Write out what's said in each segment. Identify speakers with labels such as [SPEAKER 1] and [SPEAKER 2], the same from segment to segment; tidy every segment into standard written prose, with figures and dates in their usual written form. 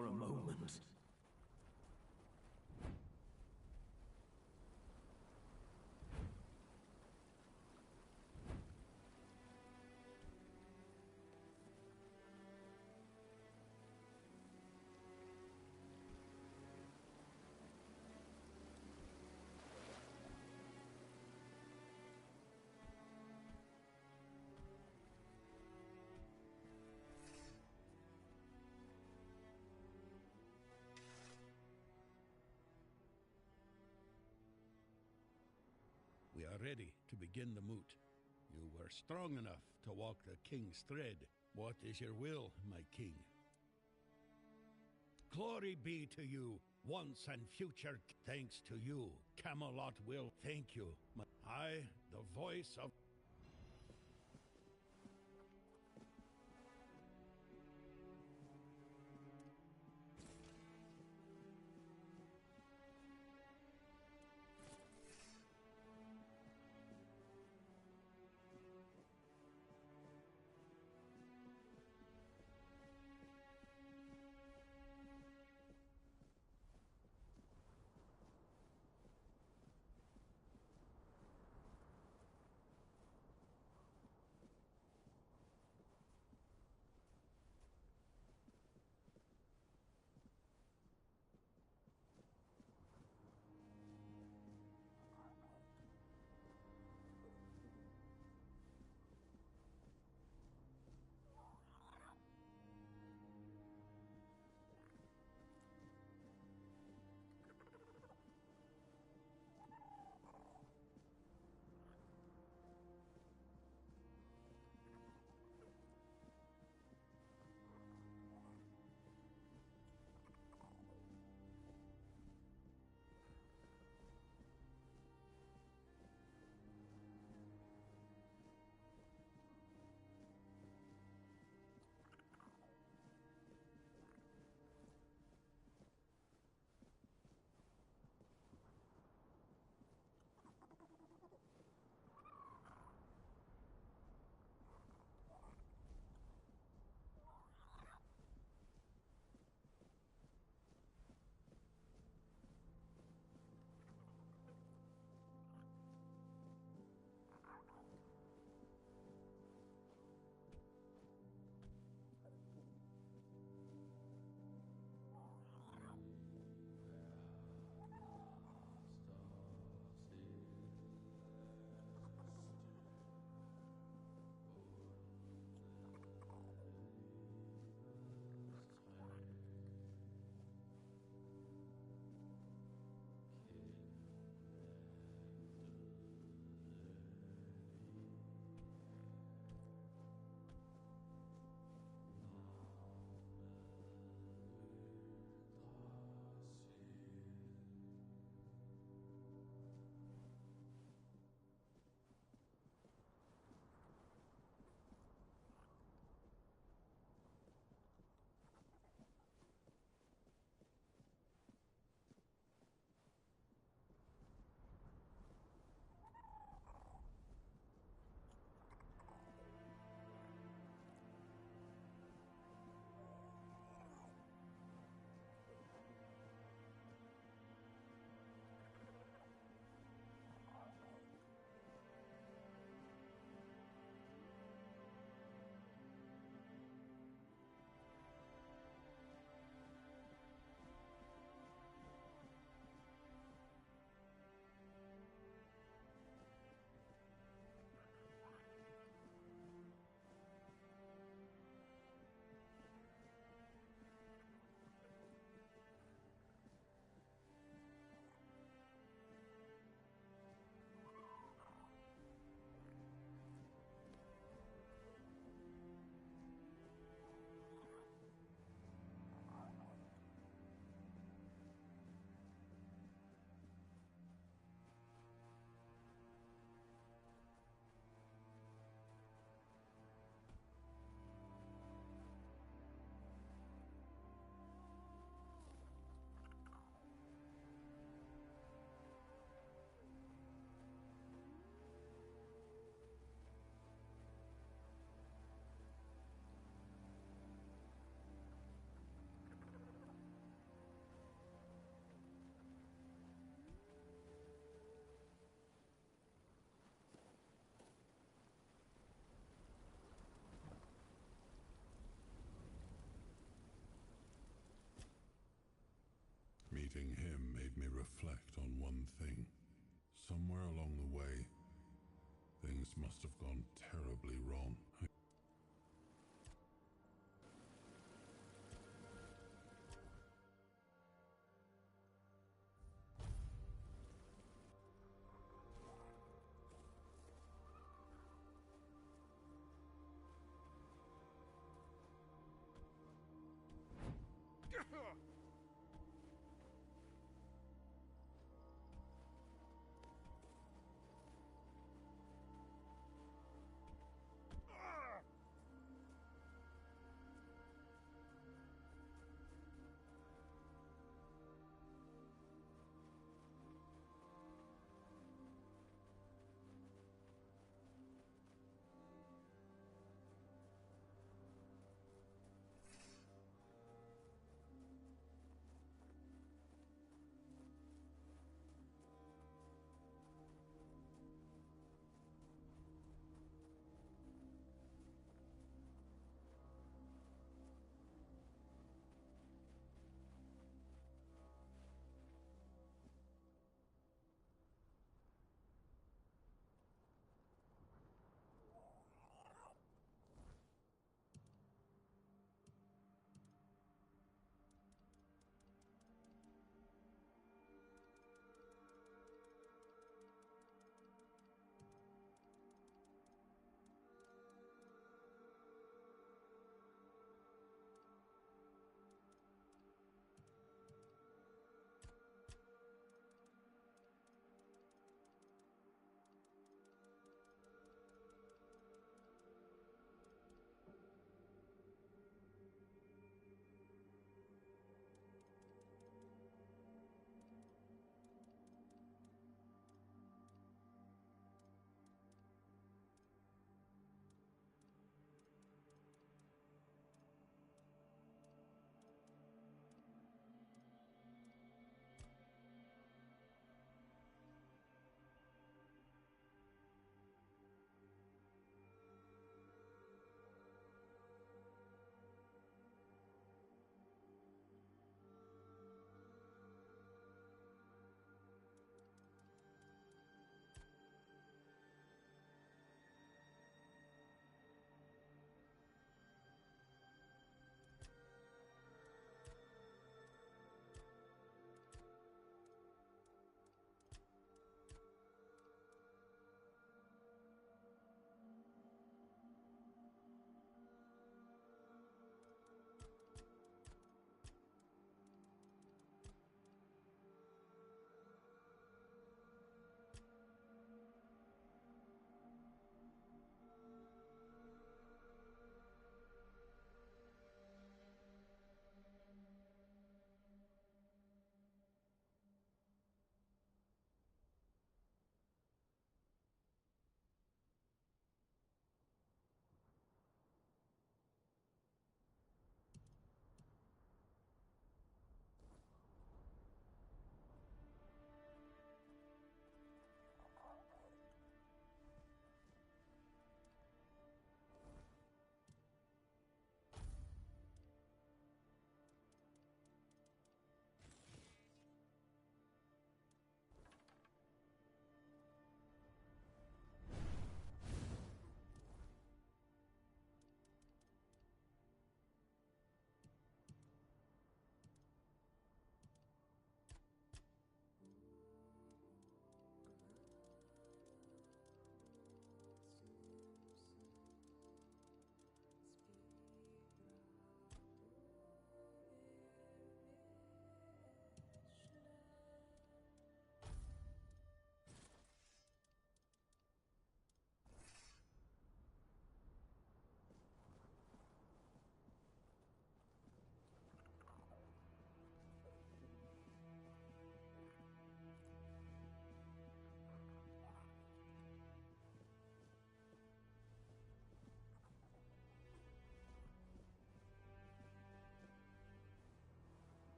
[SPEAKER 1] for a moment.
[SPEAKER 2] We are ready to begin the moot. You were strong enough to walk the king's thread. What is your will, my king? Glory be to you, once and future. Thanks to you, Camelot will thank you. I, the voice of...
[SPEAKER 1] Meeting him made me reflect on one thing. Somewhere along the way, things must have gone terribly wrong.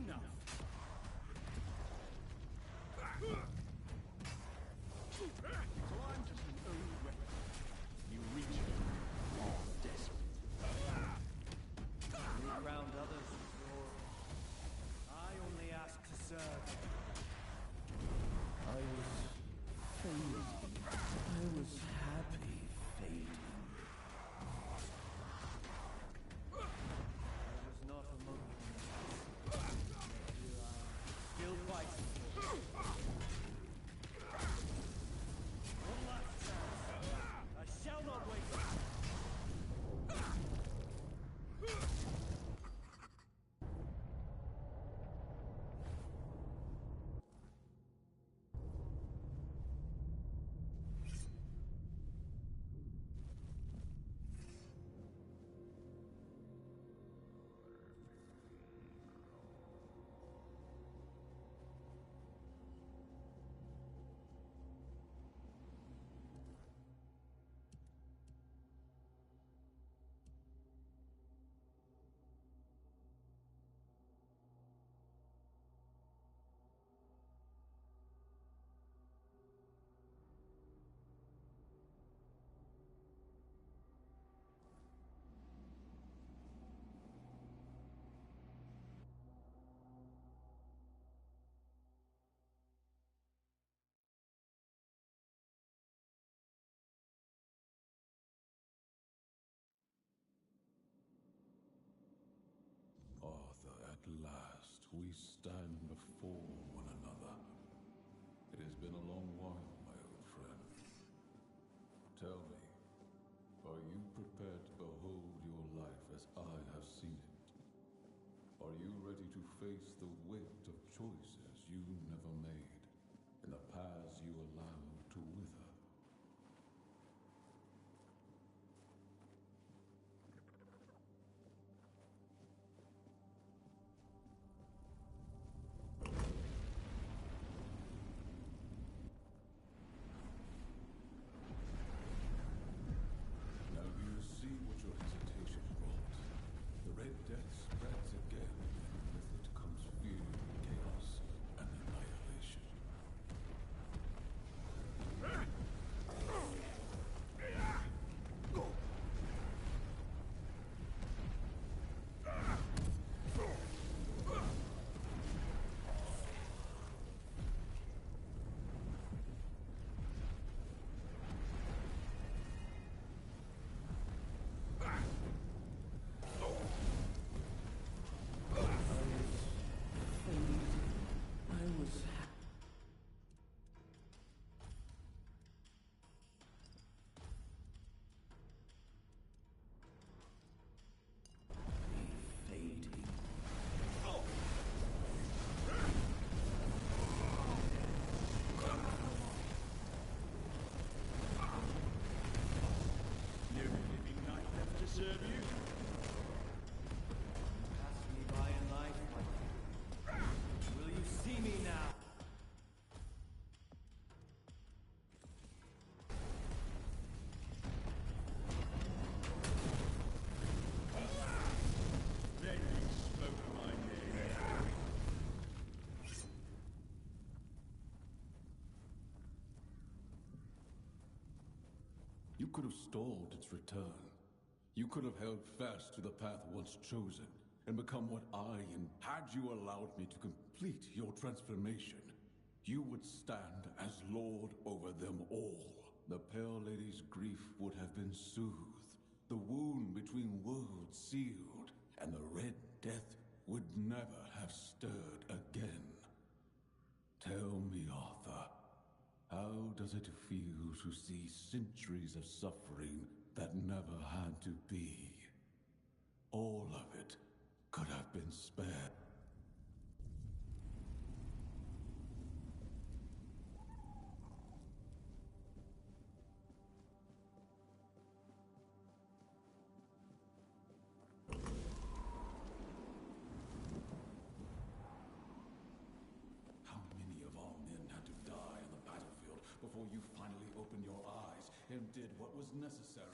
[SPEAKER 3] Enough! So I'm just an old weapon. You reach it, all desperate.
[SPEAKER 4] You crowned others with glory. I only ask to serve. I was fading. I was happy fading. I was not among you. Here I am, still fighting. One last chance. I shall not waste it.
[SPEAKER 1] Arthur, at last we stand before one another. It has been a long while, my old friend. Tell me, are you prepared to behold your life as I have seen it? Are you ready to face the weight of choices you never made, and the paths you allowed to wither? Now do you see what your hesitation wrought? The Red Death spreads again, and with it comes fear, chaos, and annihilation.
[SPEAKER 4] I was fading.
[SPEAKER 3] No living knight left to serve you.
[SPEAKER 4] Pass me by in life, my friend. Will you see me now?
[SPEAKER 3] Then you spoke my name.
[SPEAKER 1] You could have stalled its return. You could have held fast to the path once chosen, and become what and had you allowed me to complete your transformation, you would stand as lord over them all. The Pale Lady's grief would have been soothed, the wound between worlds sealed, and the Red Death would never have stirred again. Tell me, Arthur, how does it feel to see centuries of suffering that never had to be? All of it could have been spared. How many of our men had to die on the battlefield before you finally opened your eyes and did what was necessary?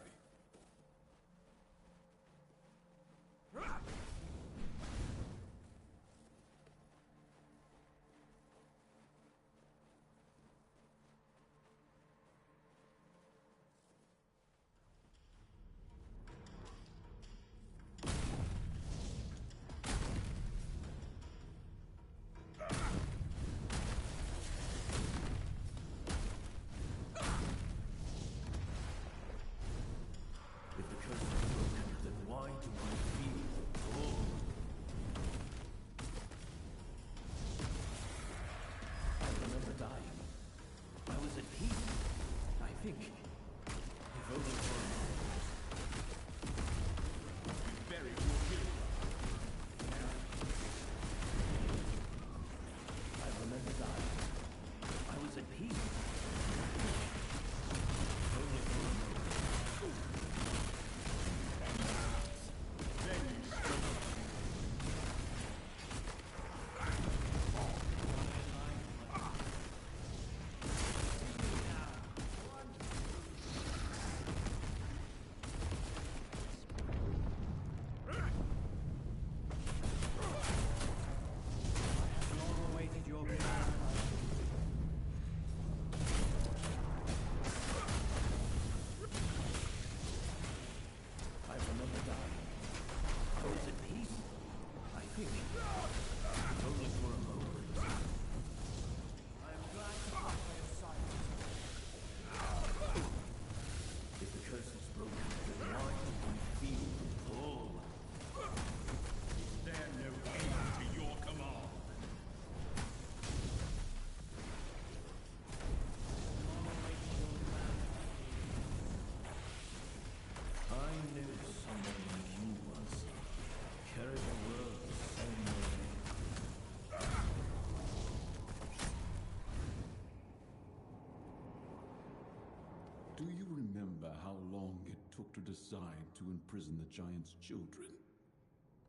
[SPEAKER 1] Do you remember how long it took to decide to imprison the giant's children?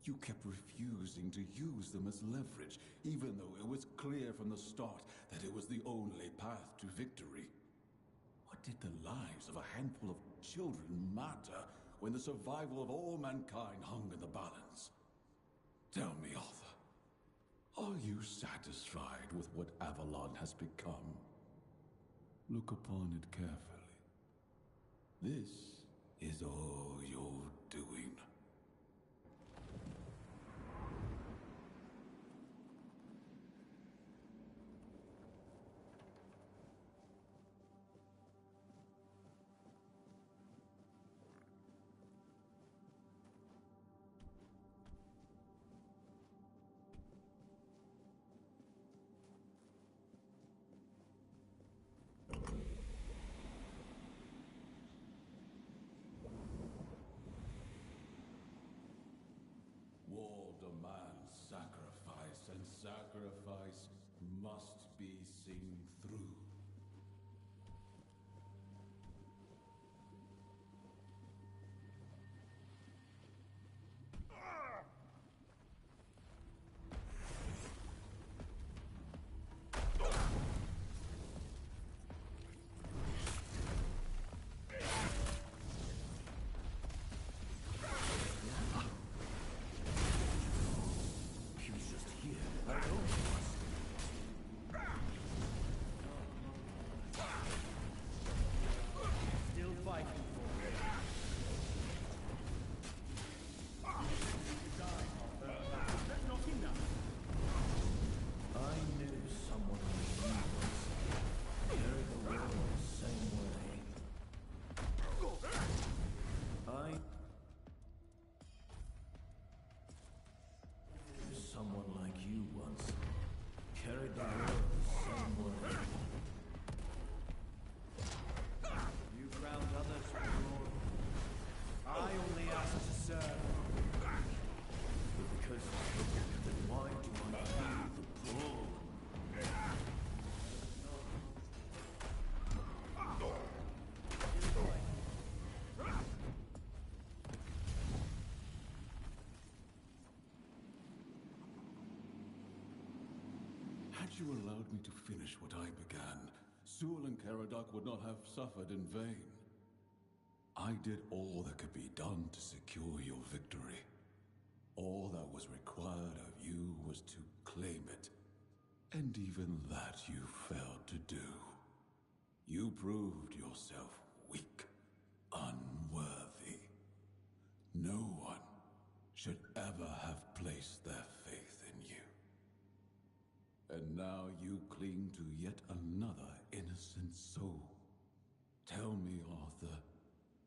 [SPEAKER 1] You kept refusing to use them as leverage, even though it was clear from the start that it was the only path to victory. What did the lives of a handful of children matter when the survival of all mankind hung in the balance? Tell me, Arthur, are you satisfied with what Avalon has become? Look upon it carefully. This is all you're doing. War demands sacrifice, and sacrifice must be seen through.
[SPEAKER 4] Still fighting for it.
[SPEAKER 3] Let's knock him down.
[SPEAKER 5] I knew someone like you once. Carried the world the same way. I knew someone like you once. Carried the world the same way.
[SPEAKER 4] You crowned others with glory. I only ask to serve.
[SPEAKER 5] Because then why do I feel the pull?
[SPEAKER 1] Had you allowed me to finish what I began, Sul and Caradoc would not have suffered in vain. I did all that could be done to secure your victory. All that was required of you was to claim it. And even that you failed to do. You proved yourself weak, unworthy. No one should ever have placed their faith in you. And now you cling to yet another innocent soul. Tell me, Arthur,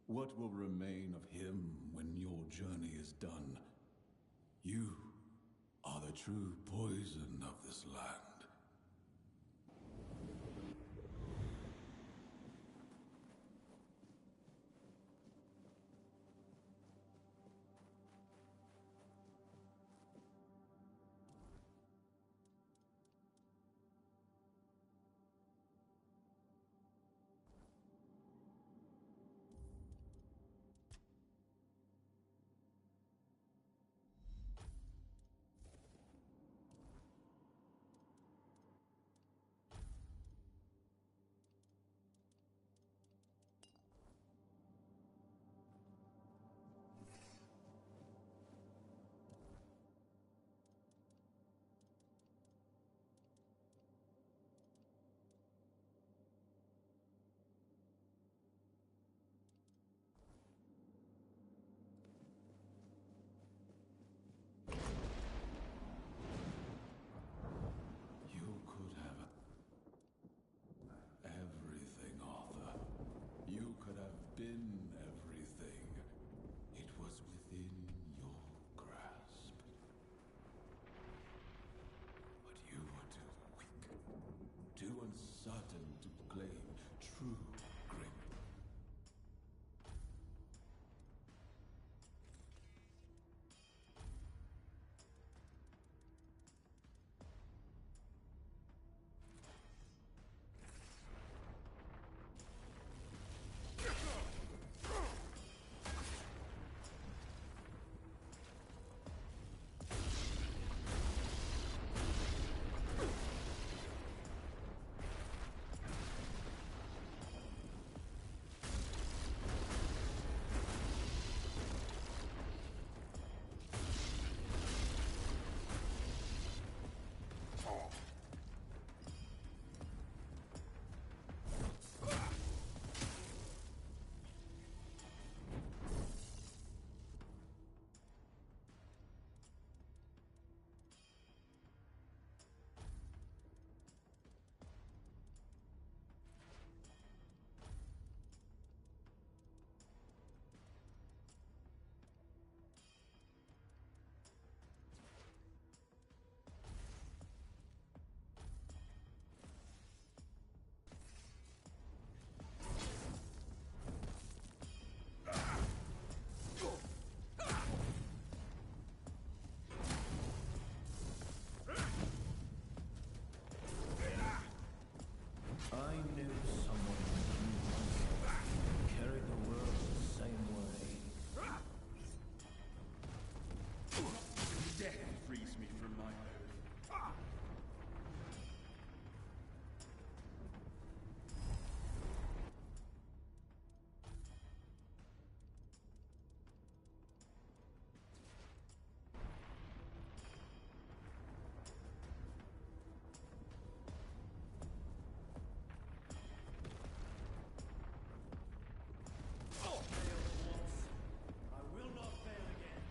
[SPEAKER 1] what will remain of him when your journey is done? You are the true poison of this land.
[SPEAKER 3] Death frees me from my oath.
[SPEAKER 4] I will not fail again.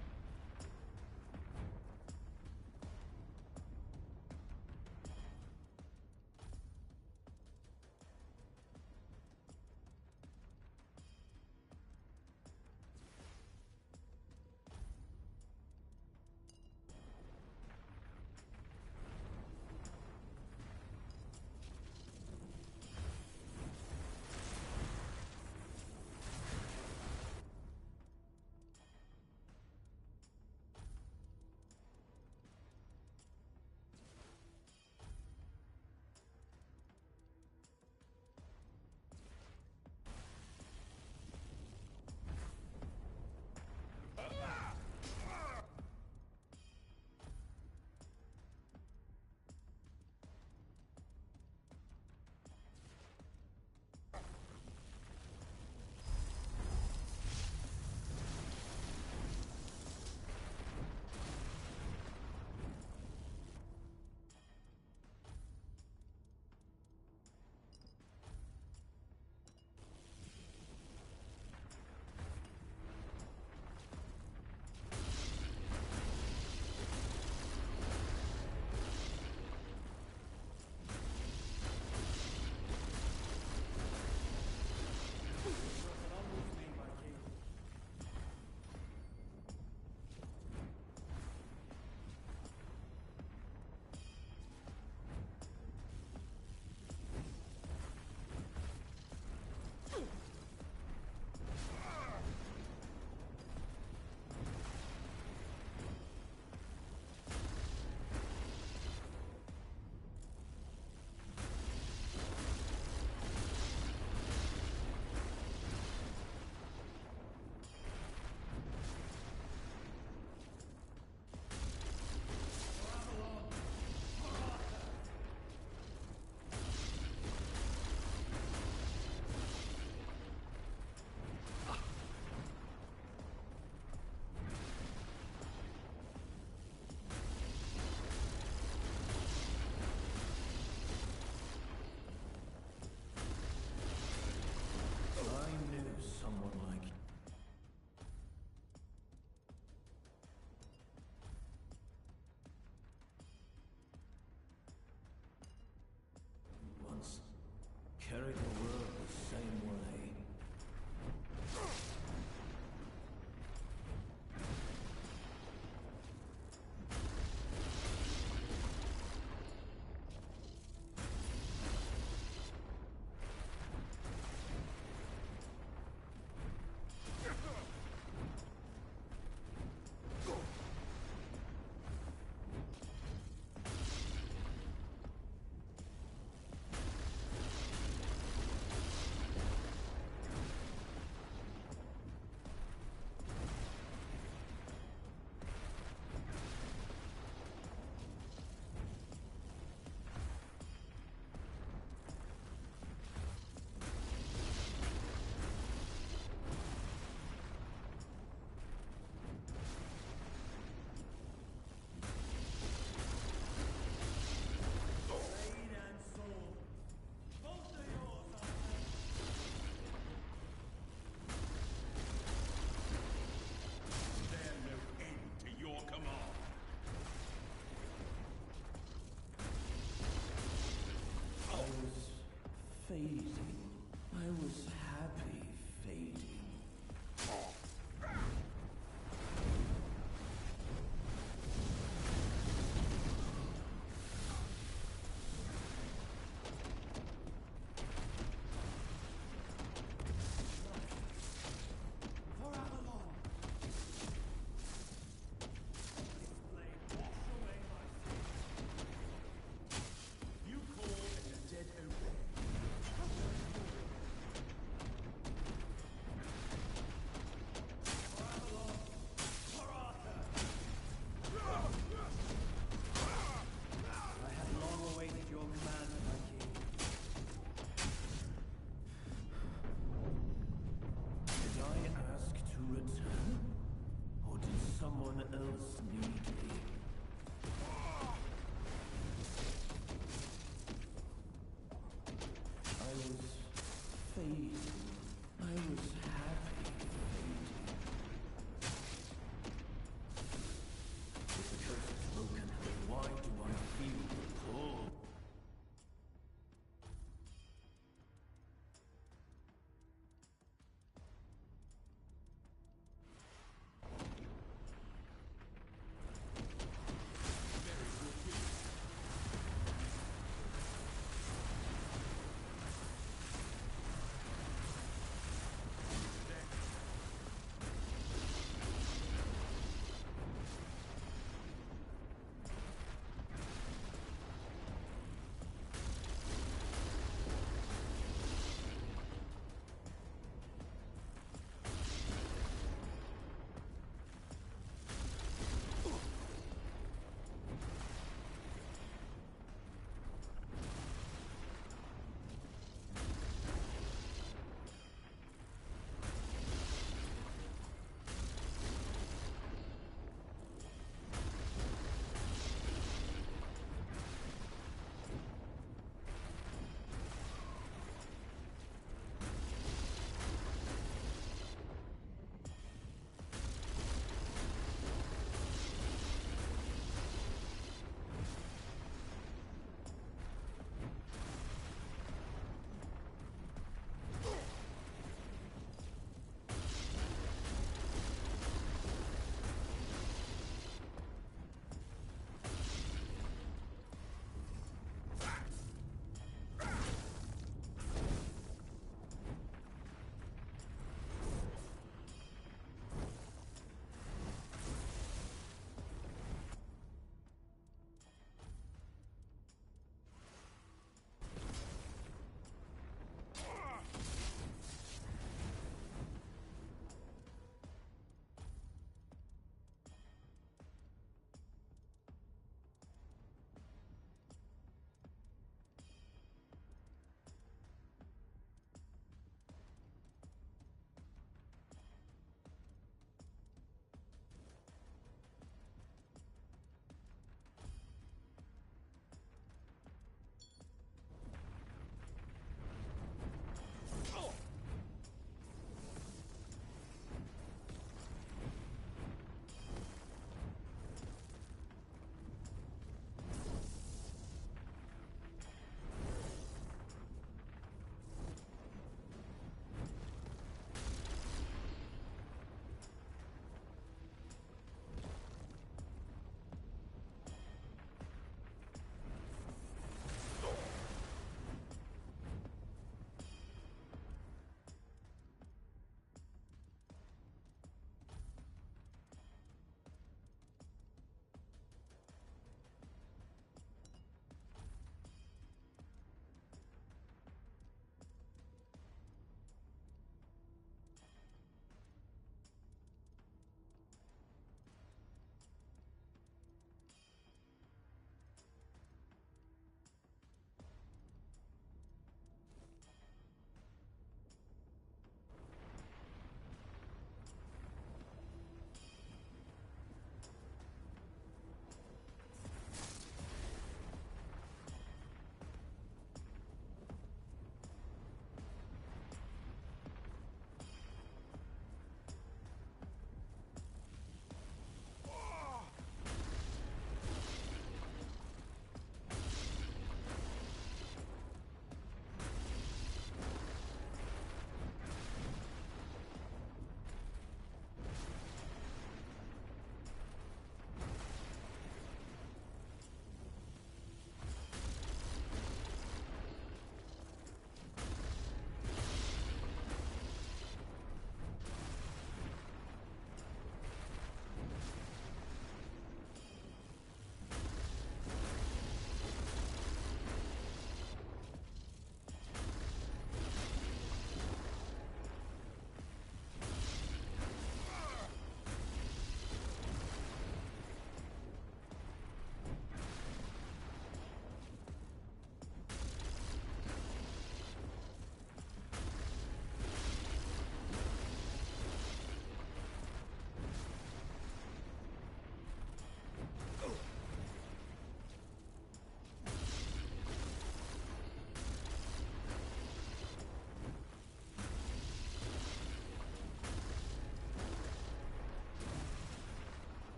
[SPEAKER 5] someone else need me. I was fading. I was happy fading. If the curse is broken, then why do I feel the pull?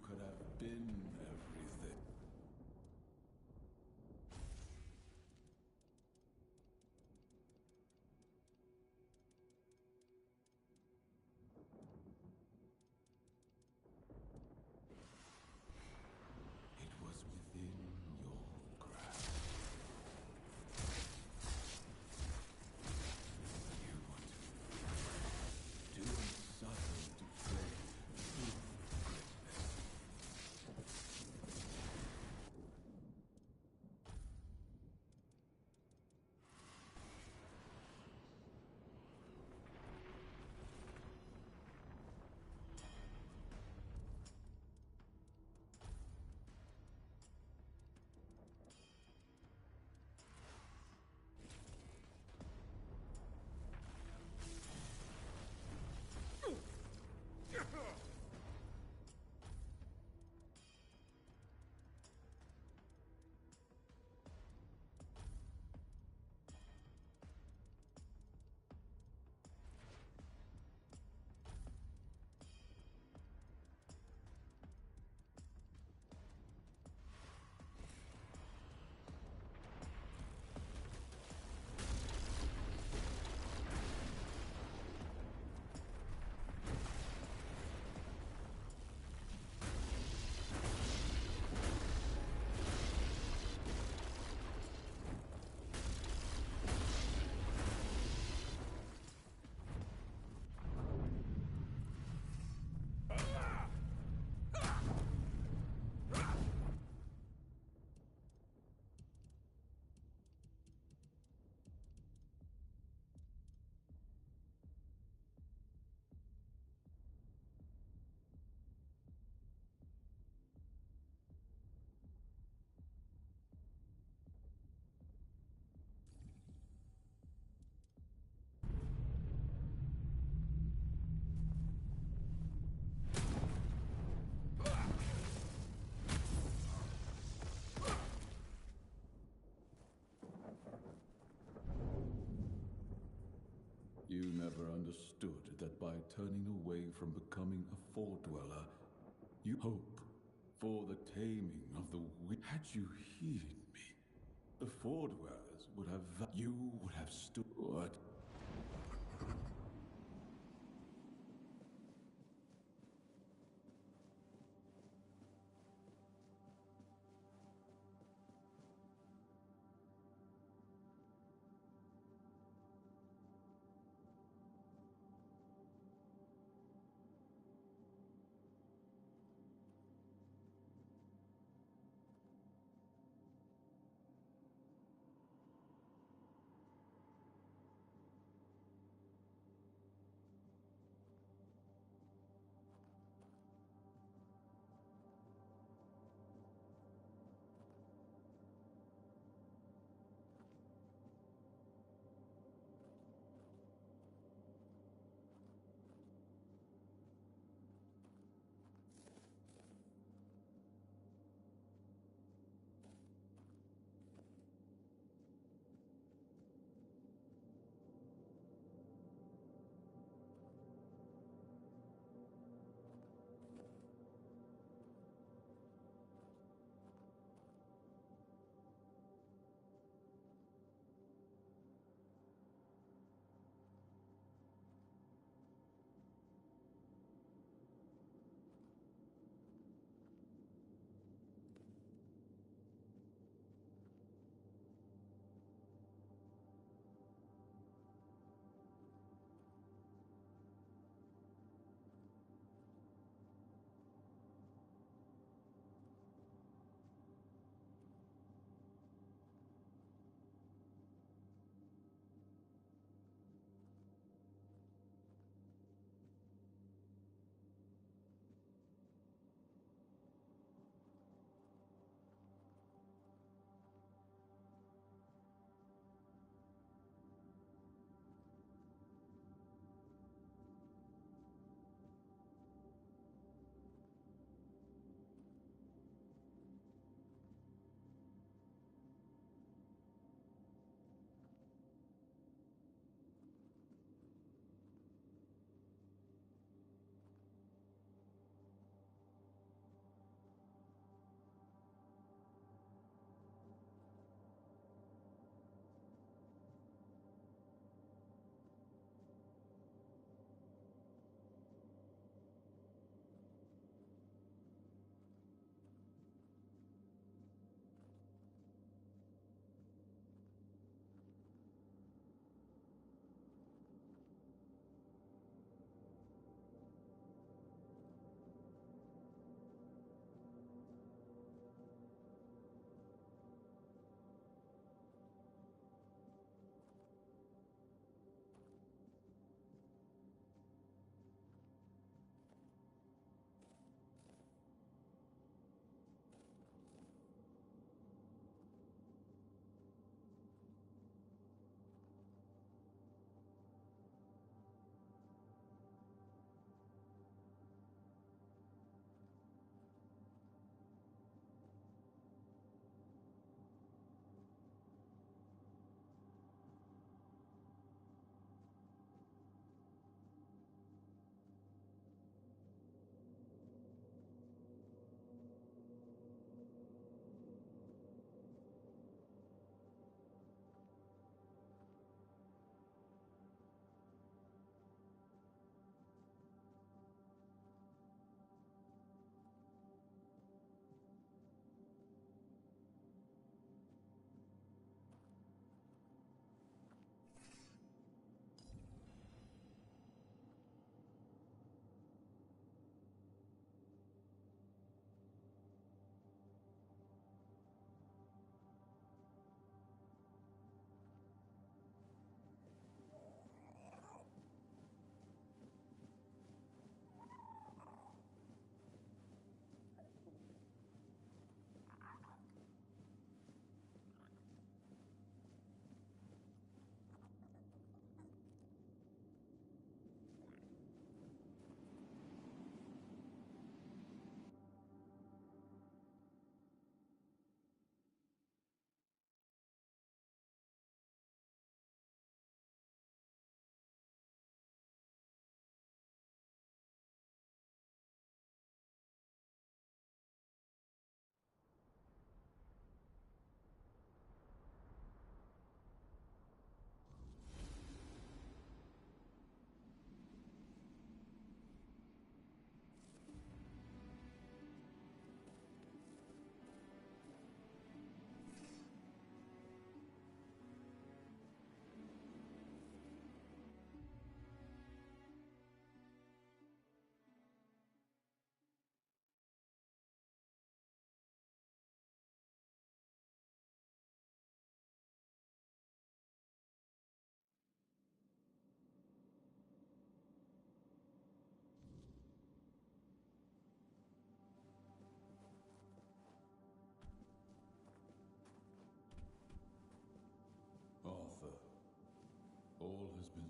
[SPEAKER 1] could have been everything. It was within your grasp. You were too uncertain to play true greatness. You never understood that by turning away from becoming a Fore-dweller, you hope for the taming of the Had you heeded me, the Fore-dwellers would have... You would have stood... What?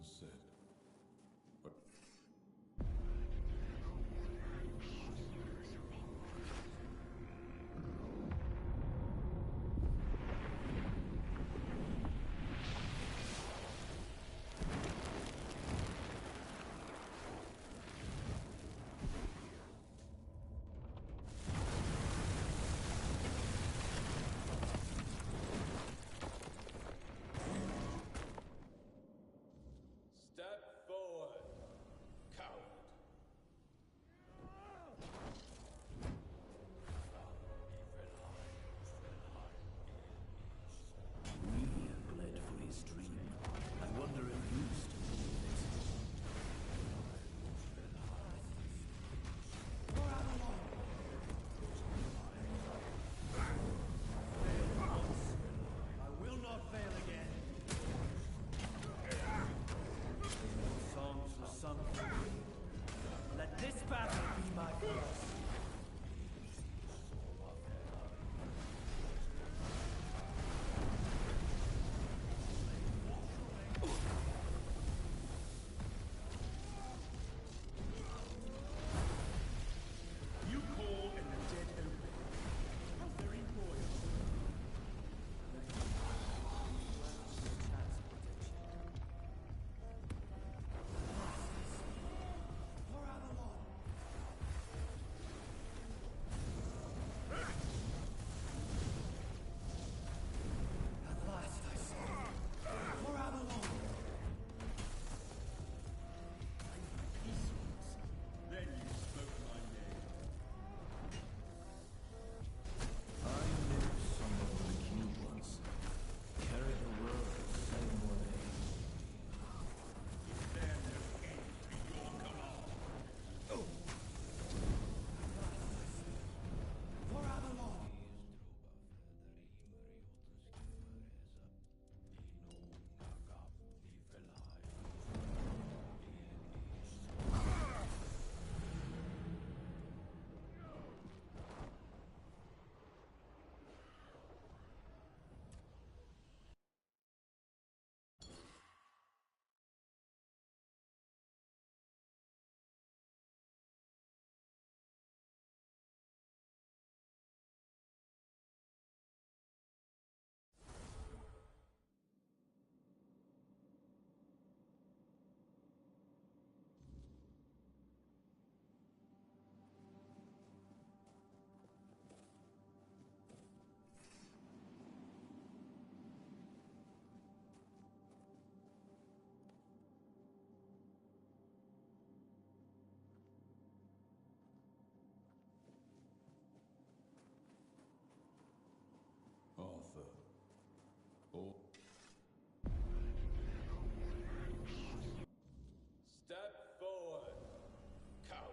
[SPEAKER 1] said. But step forward, coward.
[SPEAKER 5] We bled for his dream. I wonder if you still believe it.
[SPEAKER 4] I will not fail again. Songs were sung for me. Let this battle be my first.
[SPEAKER 3] You call and the dead obey. How very royal.
[SPEAKER 4] At last I saw. For Avalon.
[SPEAKER 3] Then you spoke my name.
[SPEAKER 5] I knew someone like you once. Carried the world the same way.
[SPEAKER 3] There no end to your command.
[SPEAKER 4] For Avalon.
[SPEAKER 1] Arthur. Oh. Step forward, coward.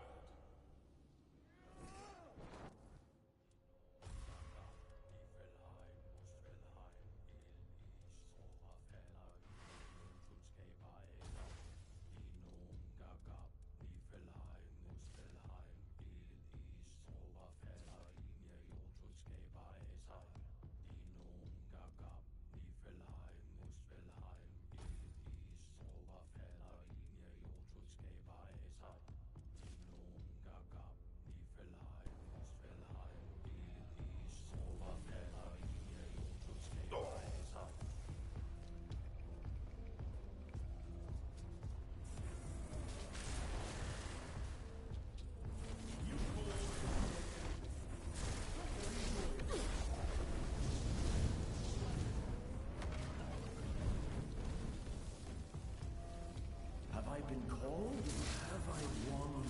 [SPEAKER 5] Have I been called? Have I wandered?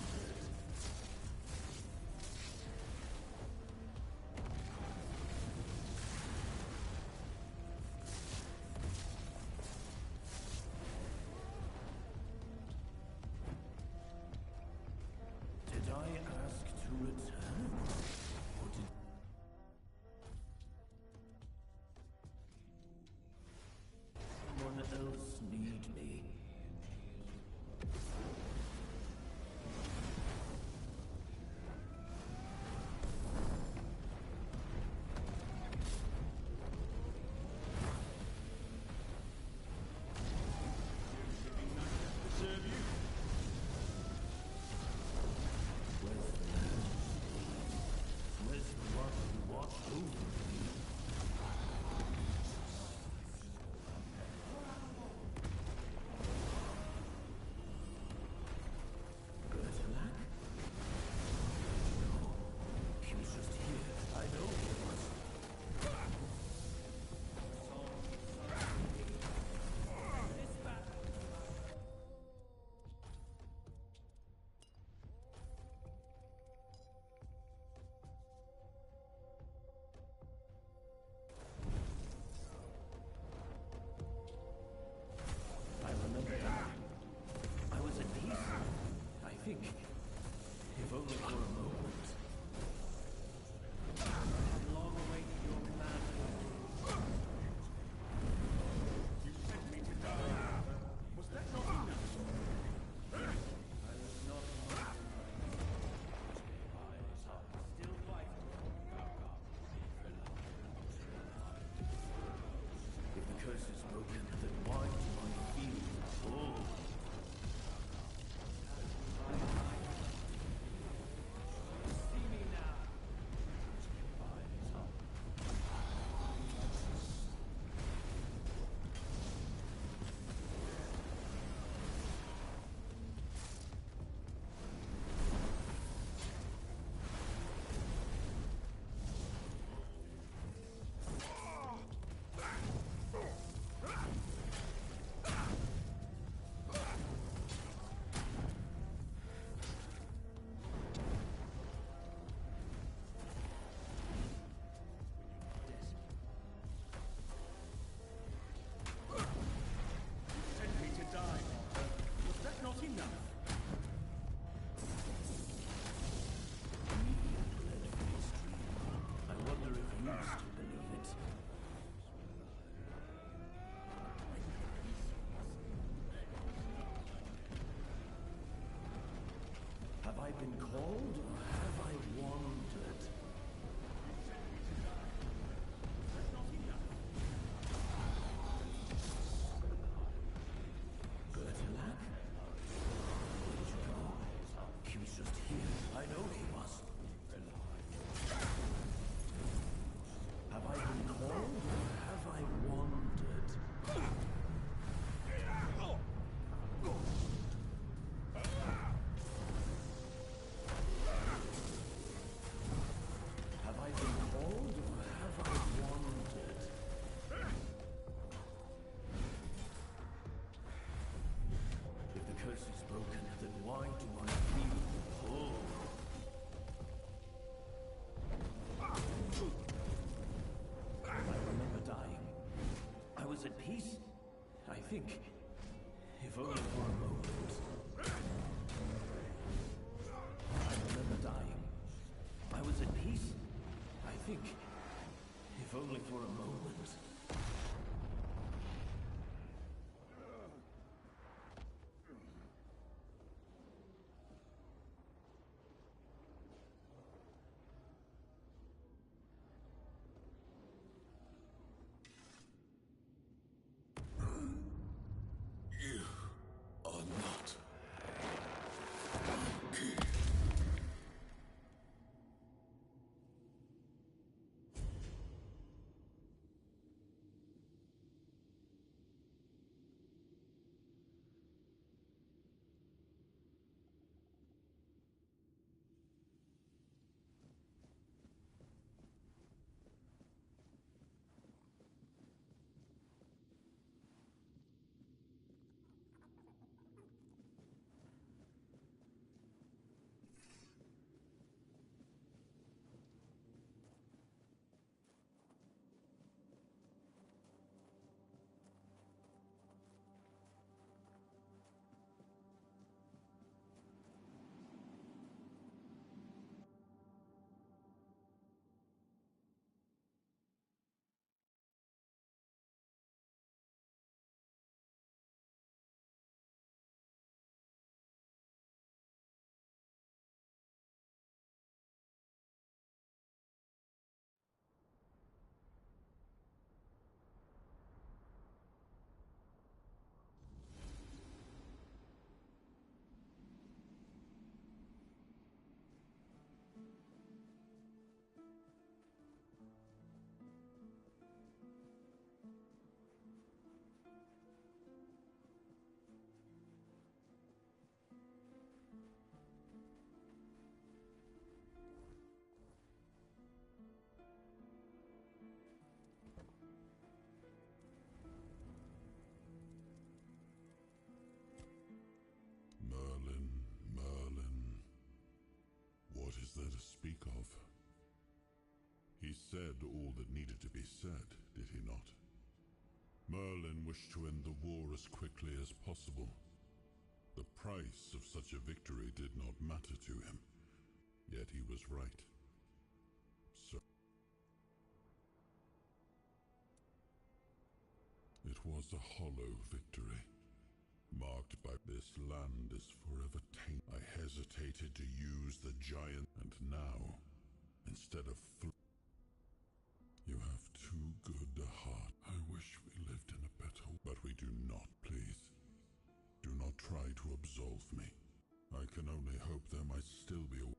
[SPEAKER 5] Did I ask to return? Or did someone else need me? been called or have I wandered? Bertilac? Where did you go? He was just here. I know he was. Have I been called or have I wandered? Have I been called or have I wandered? If the curse is broken, then why do I feel pull? I remember dying. I was at peace, I think, if only for a moment. I remember dying. I was at peace, I think, if only for a moment.
[SPEAKER 1] You are not king.
[SPEAKER 6] Merlin, Merlin. What is there to speak of? He said all that needed to be said, did he not? Merlin wished to end the war as quickly as possible. The price of such a victory did not matter to him, yet he was right. So it was a hollow victory, marked by "this land is forever tainted." I hesitated to use the giant, and now, instead of you have too good a heart. I wish we lived in a better, but we do not, please. Do not try to absolve me. I can only hope there might still be a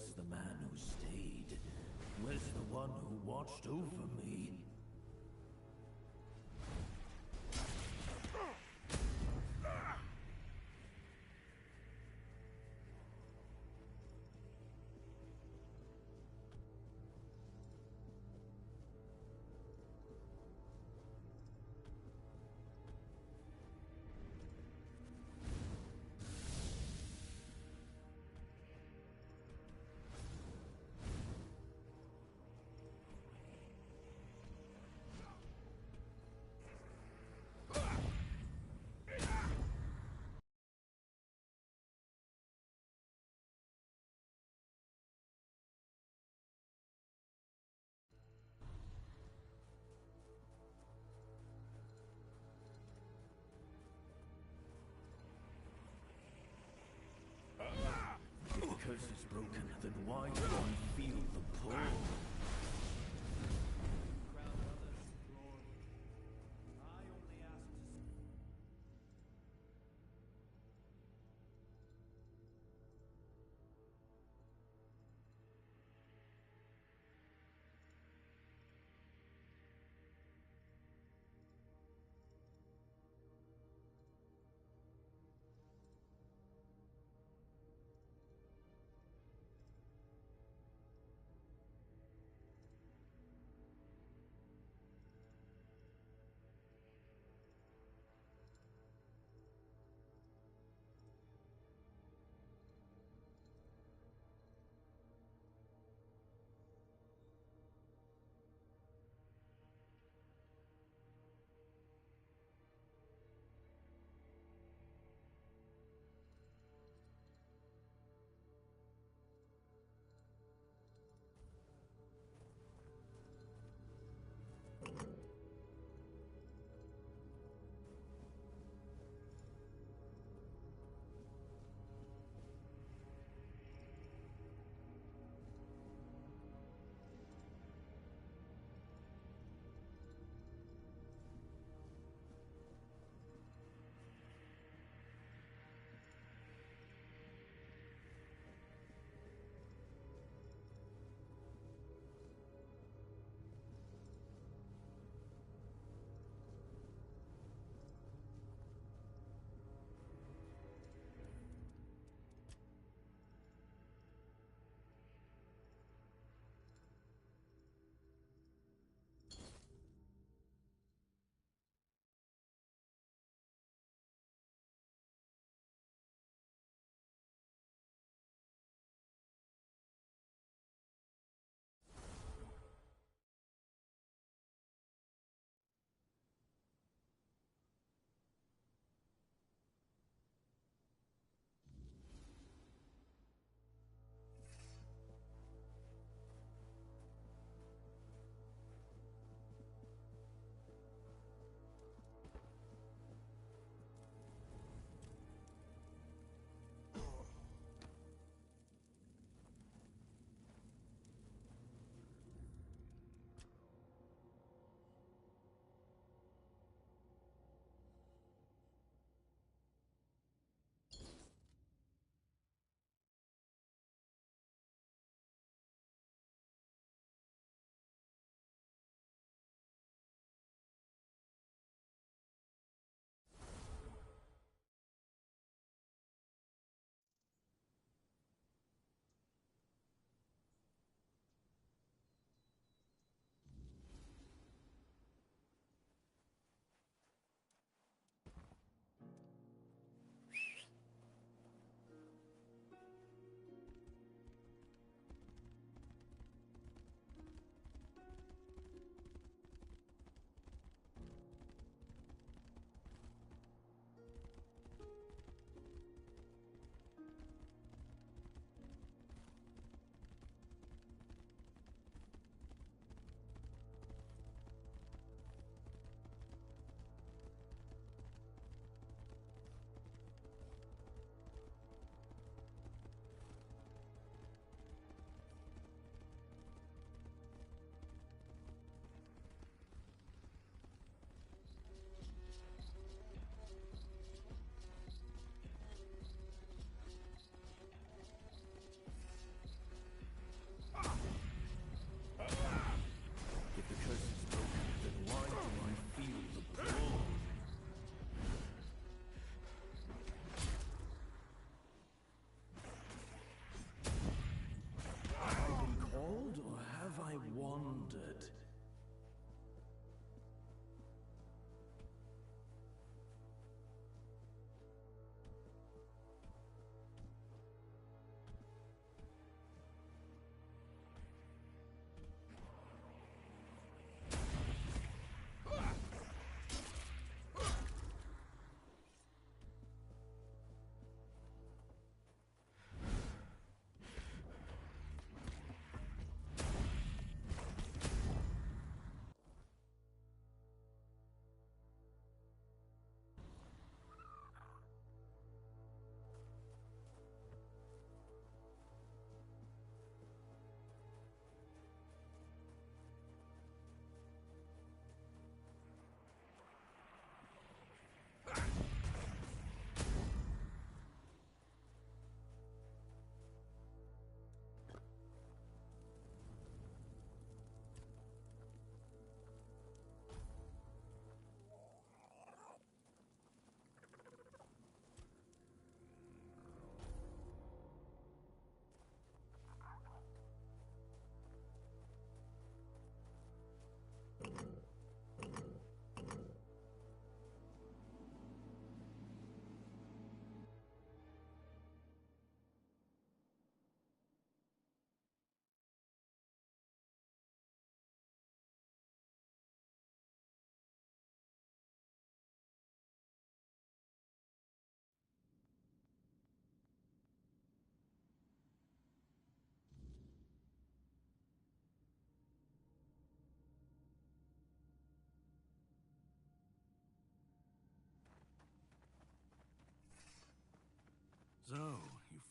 [SPEAKER 5] Where's the man who stayed? Where's the one who watched over me? If the curse is broken, then why do I feel the pull?
[SPEAKER 4] Crown others, Lord. I only ask to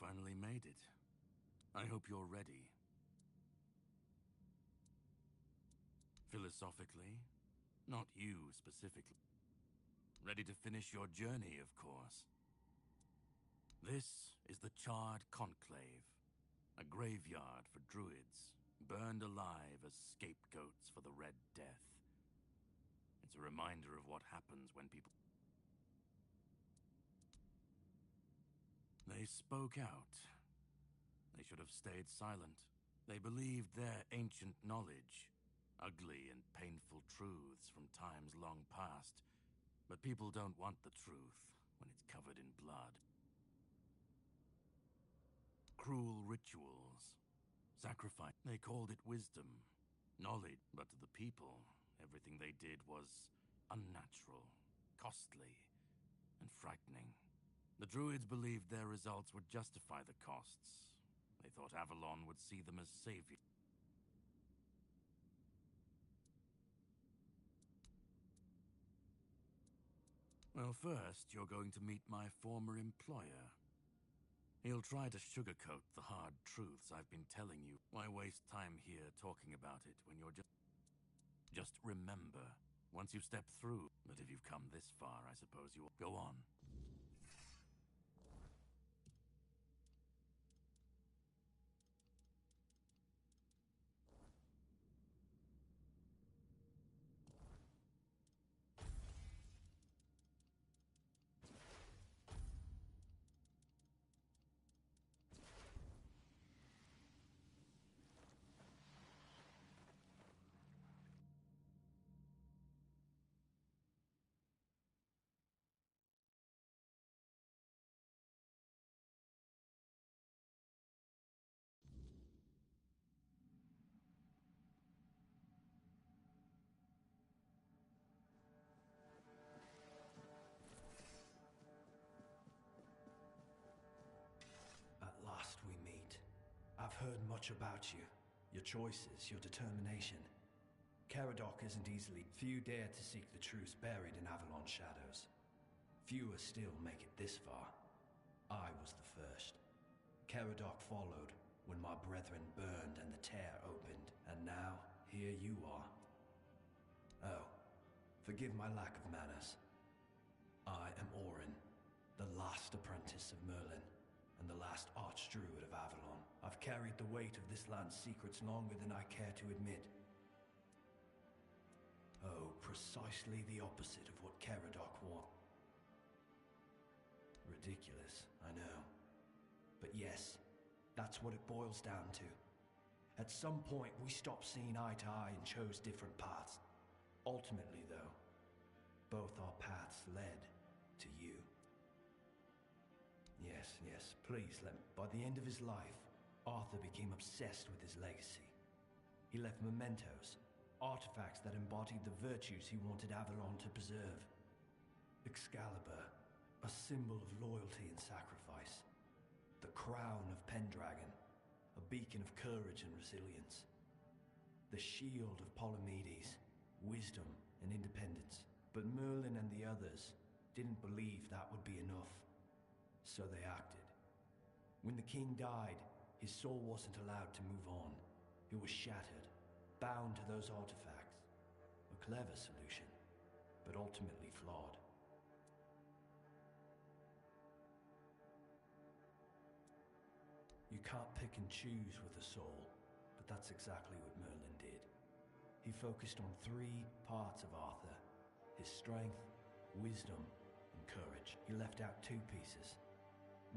[SPEAKER 7] finally made it. I hope you're ready. Philosophically, not you specifically. Ready to finish your journey, of course. This is the Charred Conclave, a graveyard for druids, burned alive as scapegoats for the Red Death. It's a reminder of what happens when people... They spoke out. They should have stayed silent. They believed their ancient knowledge, ugly and painful truths from times long past. But people don't want the truth when it's covered in blood. Cruel rituals, sacrifice. They called it wisdom, knowledge. But to the people, everything they did was unnatural, costly, and frightening. The druids believed their results would justify the costs. They thought Avalon would see them as saviors. Well, first, you're going to meet my former employer. He'll try to sugarcoat the hard truths I've been telling you. Why waste time here talking about it when you're just... Just remember, once you step through... But if you've come this far, I suppose you'll... Go on.
[SPEAKER 5] At last we meet. I've heard much about you. Your choices, your determination. Caradoc isn't easily... Few dare to seek the truth buried in Avalon's shadows. Fewer still make it this far. I was the first. Caradoc followed when my brethren burned and the tear opened. And now, here you are. Oh, forgive my lack of manners. I am Orin, the last apprentice of Merlin, and the last archdruid of Avalon. I've carried the weight of this land's secrets longer than I care to admit. Oh, precisely the opposite of what Caradoc wants. Ridiculous, I know. But yes, that's what it boils down to. At some point, we stopped seeing eye to eye and chose different paths. Ultimately, though, both our paths led to you. Yes, please let me. By the end of his life, Arthur became obsessed with his legacy. He left mementos, artifacts that embodied the virtues he wanted Avalon to preserve. Excalibur, a symbol of loyalty and sacrifice. The crown of Pendragon, a beacon of courage and resilience. The shield of Polymedes, wisdom and independence. But Merlin and the others didn't believe that would be enough. So they acted. When the king died, his soul wasn't allowed to move on. It was shattered, bound to those artifacts. A clever solution, but ultimately flawed. You can't pick and choose with a soul, but that's exactly what Merlin did. He focused on 3 parts of Arthur: his strength, wisdom, and courage. He left out 2 pieces.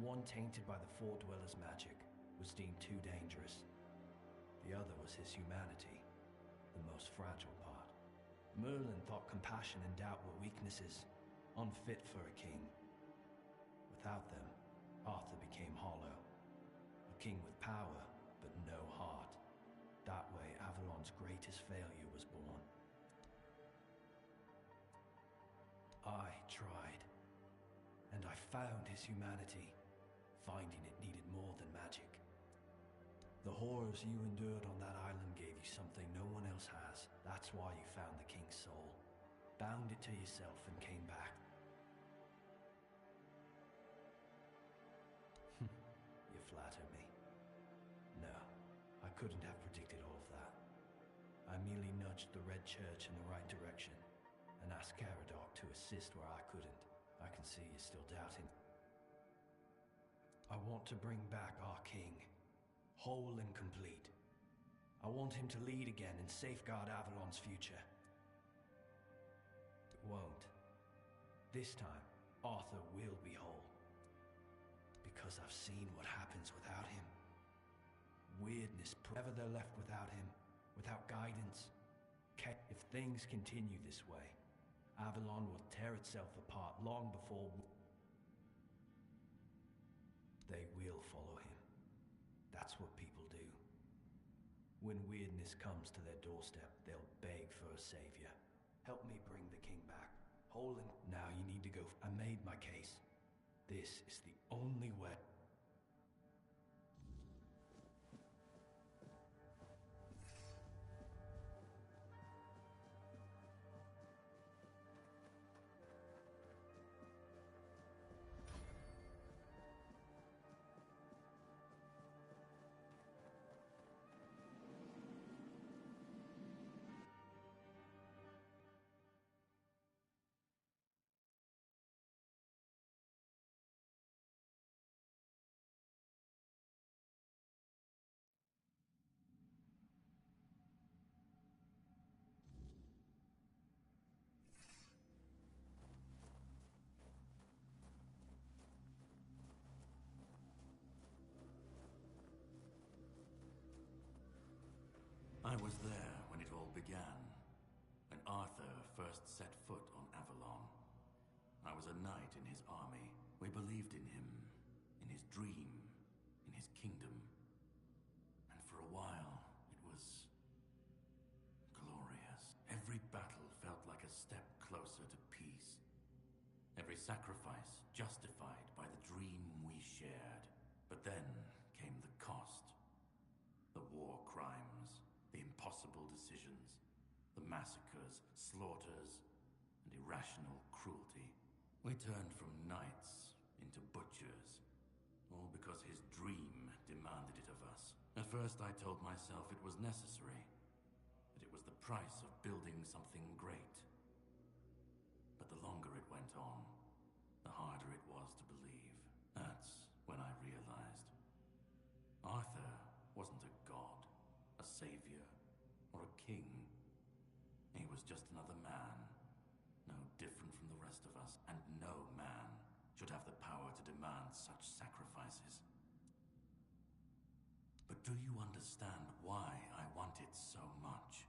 [SPEAKER 5] One, tainted by the Four Dwellers' magic, was deemed too dangerous. The other was his humanity, the most fragile part. Merlin thought compassion and doubt were weaknesses, unfit for a king. Without them, Arthur became hollow. A king with power, but no heart. That way, Avalon's greatest failure was born. I tried, and I found his humanity, finding it needed more than magic. The horrors you endured on that island gave you something no one else has. That's why you found the king's soul, bound it to yourself, and came back. You nudged the Red Church in the right direction, and asked Caradoc to assist where I couldn't. I can see you're still doubting. I want to bring back our king, whole and complete. I want him to lead again and safeguard Avalon's future. It won't. This time, Arthur will be whole. Because I've seen what happens without him. Weirdness, ever they're left without him, without guidance. If things continue this way, Avalon will tear itself apart long before they will follow him. That's what people do. When weirdness comes to their doorstep, they'll beg for a savior. Help me bring the king back. Whole and... Now you need to go. I made my case. This is the only way.
[SPEAKER 7] I was there when it all began, when Arthur first set foot on Avalon. I was a knight in his army. We believed in him, in his dream, in his kingdom. And for a while, it was glorious. Every battle felt like a step closer to peace. Every sacrifice justified by the dream we shared. But then came the cost. The war crimes, the impossible decisions, the massacres, slaughters, and irrational cruelty. We turned from knights into butchers, all because his dream demanded it of us. At first I told myself it was necessary, that it was the price of building something great. But the longer it went on, the harder it was to believe. That's when I realized Arthur wasn't a god, a savior, or a king. He was just another man, no different from the rest of us, and no man should have the power to demand such sacrifices. But do you understand why I want it so much?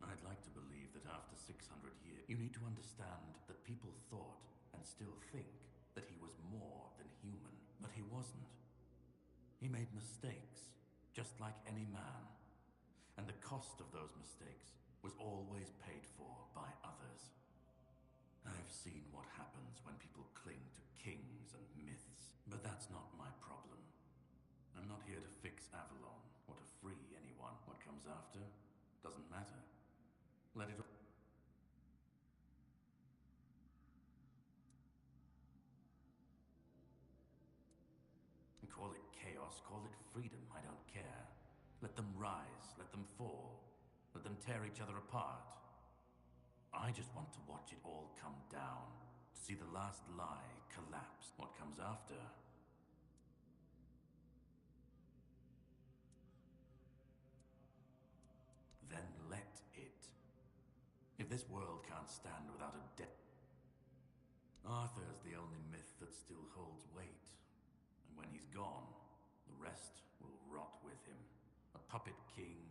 [SPEAKER 7] I'd like to believe that after 600 years, you need to understand that people thought, and still think, that he was more than human. But he wasn't. He made mistakes, just like any man. And the cost of those mistakes was always paid for by others. I've seen what happens when people cling to kings and myths, but that's not my problem. I'm not here to fix Avalon, or to free anyone. What comes after doesn't matter. Let it... Call it chaos, call it freedom, I don't care. Let them rise, let them fall, let them tear each other apart. I just want to watch it all come down, to see the last lie collapse. What comes after? Then let it. If this world can't stand without a death... Arthur's the only myth that still holds weight. And when he's gone, the rest will rot with him. A puppet king,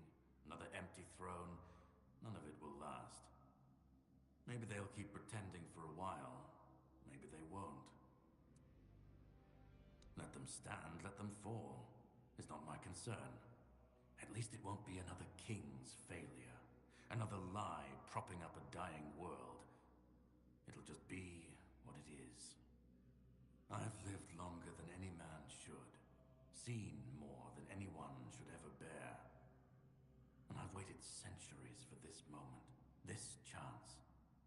[SPEAKER 7] another empty throne, none of it will last. Maybe they'll keep pretending for a while. Maybe they won't. Let them stand, let them fall. It's not my concern. At least it won't be another king's failure. Another lie propping up a dying world. It'll just be what it is. I've lived longer than any man should. Seen more than anyone should ever bear. And I've waited centuries for this moment. This chance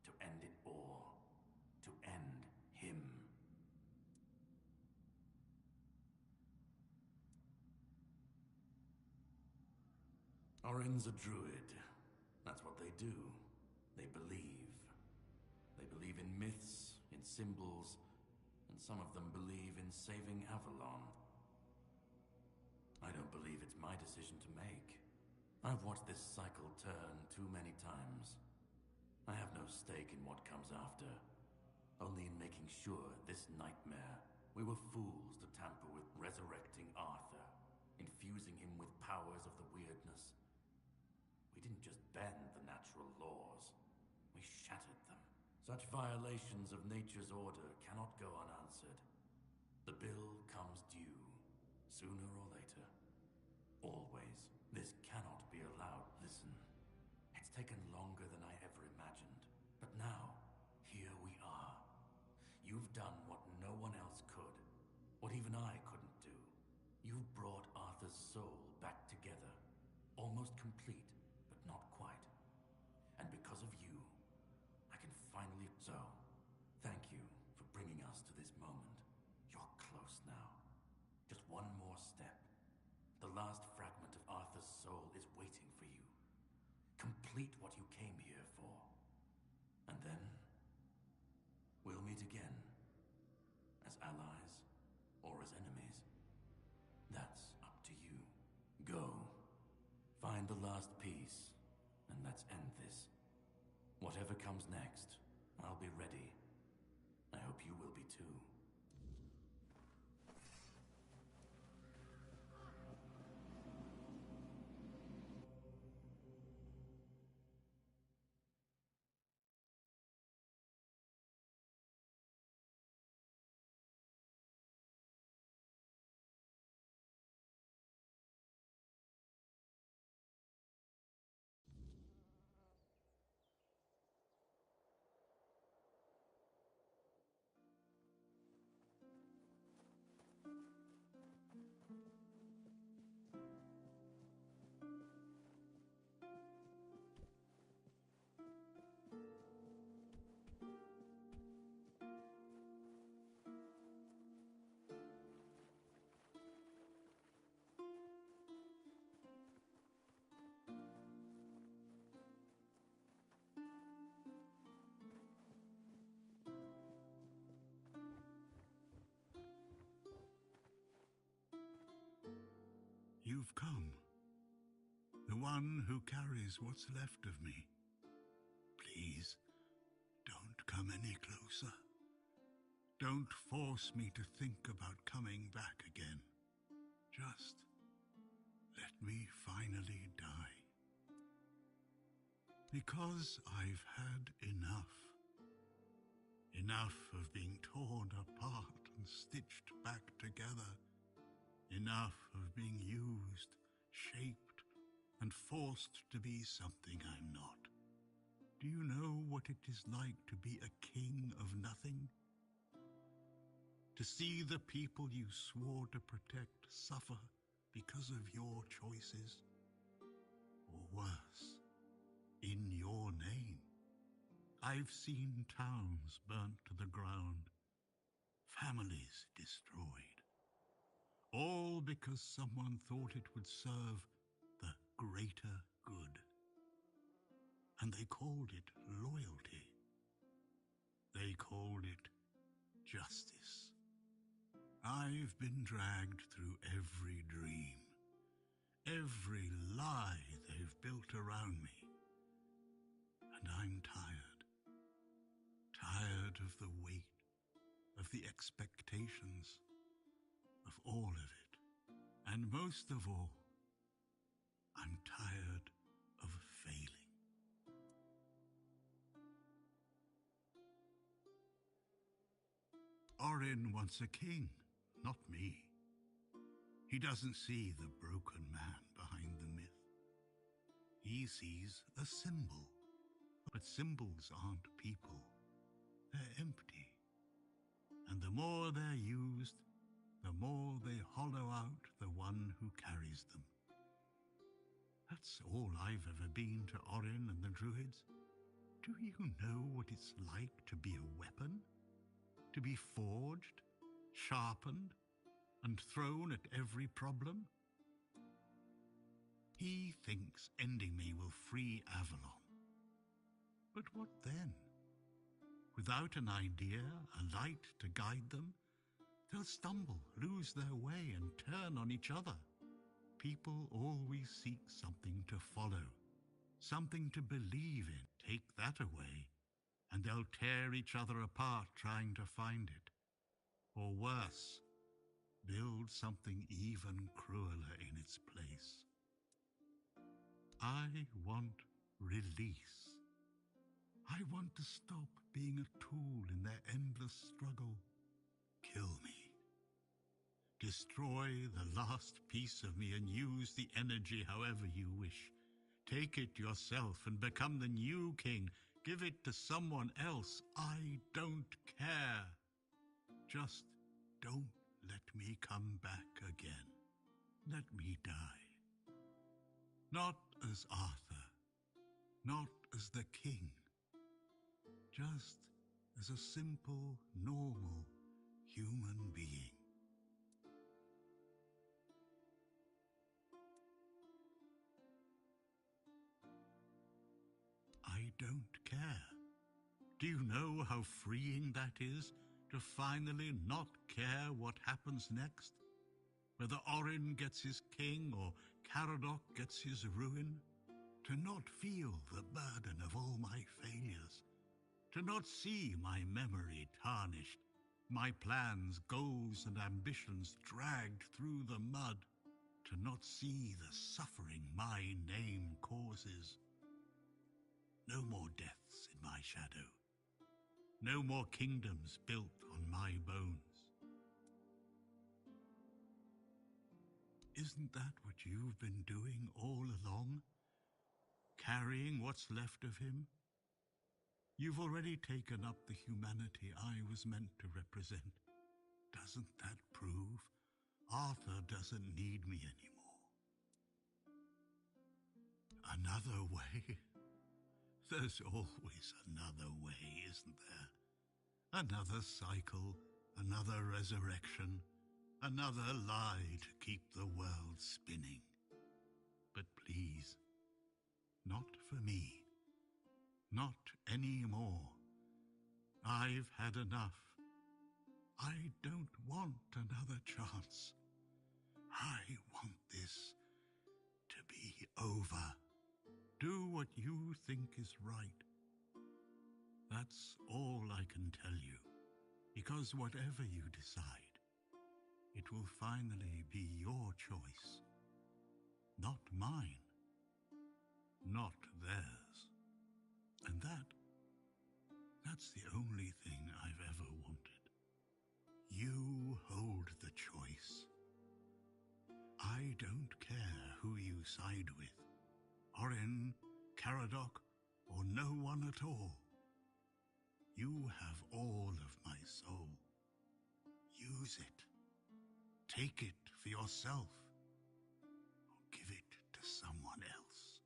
[SPEAKER 7] to end it all. To end him. Orin's a druid. That's what they do. They believe. They believe in myths, in symbols, and some of them believe in saving Avalon. I don't believe it's my decision to make. I've watched this cycle turn too many times. I have no stake in what comes after, only in making sure this nightmare. We were fools to tamper with resurrecting Arthur, infusing him with powers of the weirdness. We didn't just bend the natural laws, we shattered them. Such violations of nature's order cannot go unanswered. The bill comes due, sooner or later. Always. This cannot be allowed. Listen, it's taken longer than I ever imagined. But now, here we are. You've done what no one else could. What even I couldn't do. You've brought Arthur's soul back together. Almost complete, but not quite. And because of you, I can finally... So, thank you for bringing us to this moment. You're close now. Just one more step. The last fragment of Arthur's soul is waiting for you. Complete what you came here for. And then, we'll meet again. As allies, or as enemies. That's up to you. Go. Find the last piece, and let's end this. Whatever comes next, I'll be ready. I hope you will be too.
[SPEAKER 2] You've come. The one who carries what's left of me. Please, don't come any closer. Don't force me to think about coming back again. Just let me finally die. Because I've had enough. Enough of being torn apart and stitched back together. Enough of being used, shaped, and forced to be something I'm not. Do you know what it is like to be a king of nothing? To see the people you swore to protect suffer because of your choices? Or worse, in your name. I've seen towns burnt to the ground, families destroyed. All because someone thought it would serve the greater good. And they called it loyalty. They called it justice. I've been dragged through every dream, every lie they've built around me. And I'm tired. Tired of the weight, of the expectations, of all of it. And most of all, I'm tired of failing. Orin wants a king, not me. He doesn't see the broken man behind the myth. He sees a symbol. But symbols aren't people. They're empty. And the more they're used, the more they hollow out the one who carries them. That's all I've ever been to Orin and the Druids. Do you know what it's like to be a weapon? To be forged, sharpened, and thrown at every problem? He thinks ending me will free Avalon. But what then? Without an idea, a light to guide them, they'll stumble, lose their way, and turn on each other. People always seek something to follow, something to believe in. Take that away, and they'll tear each other apart trying to find it. Or worse, build something even crueler in its place. I want release. I want to stop being a tool in their endless struggle. Kill me. Destroy the last piece of me and use the energy however you wish. Take it yourself and become the new king. Give it to someone else. I don't care. Just don't let me come back again. Let me die. Not as Arthur. Not as the king. Just as a simple, normal human being. I don't care. Do you know how freeing that is? To finally not care what happens next? Whether Orin gets his king or Caradoc gets his ruin? To not feel the burden of all my failures? To not see my memory tarnished, my plans, goals, and ambitions dragged through the mud? To not see the suffering my name causes? No more deaths in my shadow. No more kingdoms built on my bones. Isn't that what you've been doing all along? Carrying what's left of him? You've already taken up the humanity I was meant to represent. Doesn't that prove Arthur doesn't need me anymore? Another way? There's always another way, isn't there? Another cycle, another resurrection, another lie to keep the world spinning. But please, not for me. Not anymore. I've had enough. I don't want another chance. I want this to be over. Do what you think is right. That's all I can tell you, because whatever you decide, it will finally be your choice, not mine, not theirs. And that's the only thing I've ever wanted. You hold the choice. I don't care who you side with, Orin, Caradoc, or no one at all. You have all of my soul. Use it. Take it for yourself, or give it to someone else.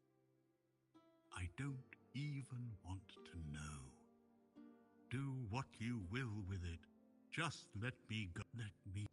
[SPEAKER 2] I don't even want to know. Do what you will with it. Just let me go. Let me.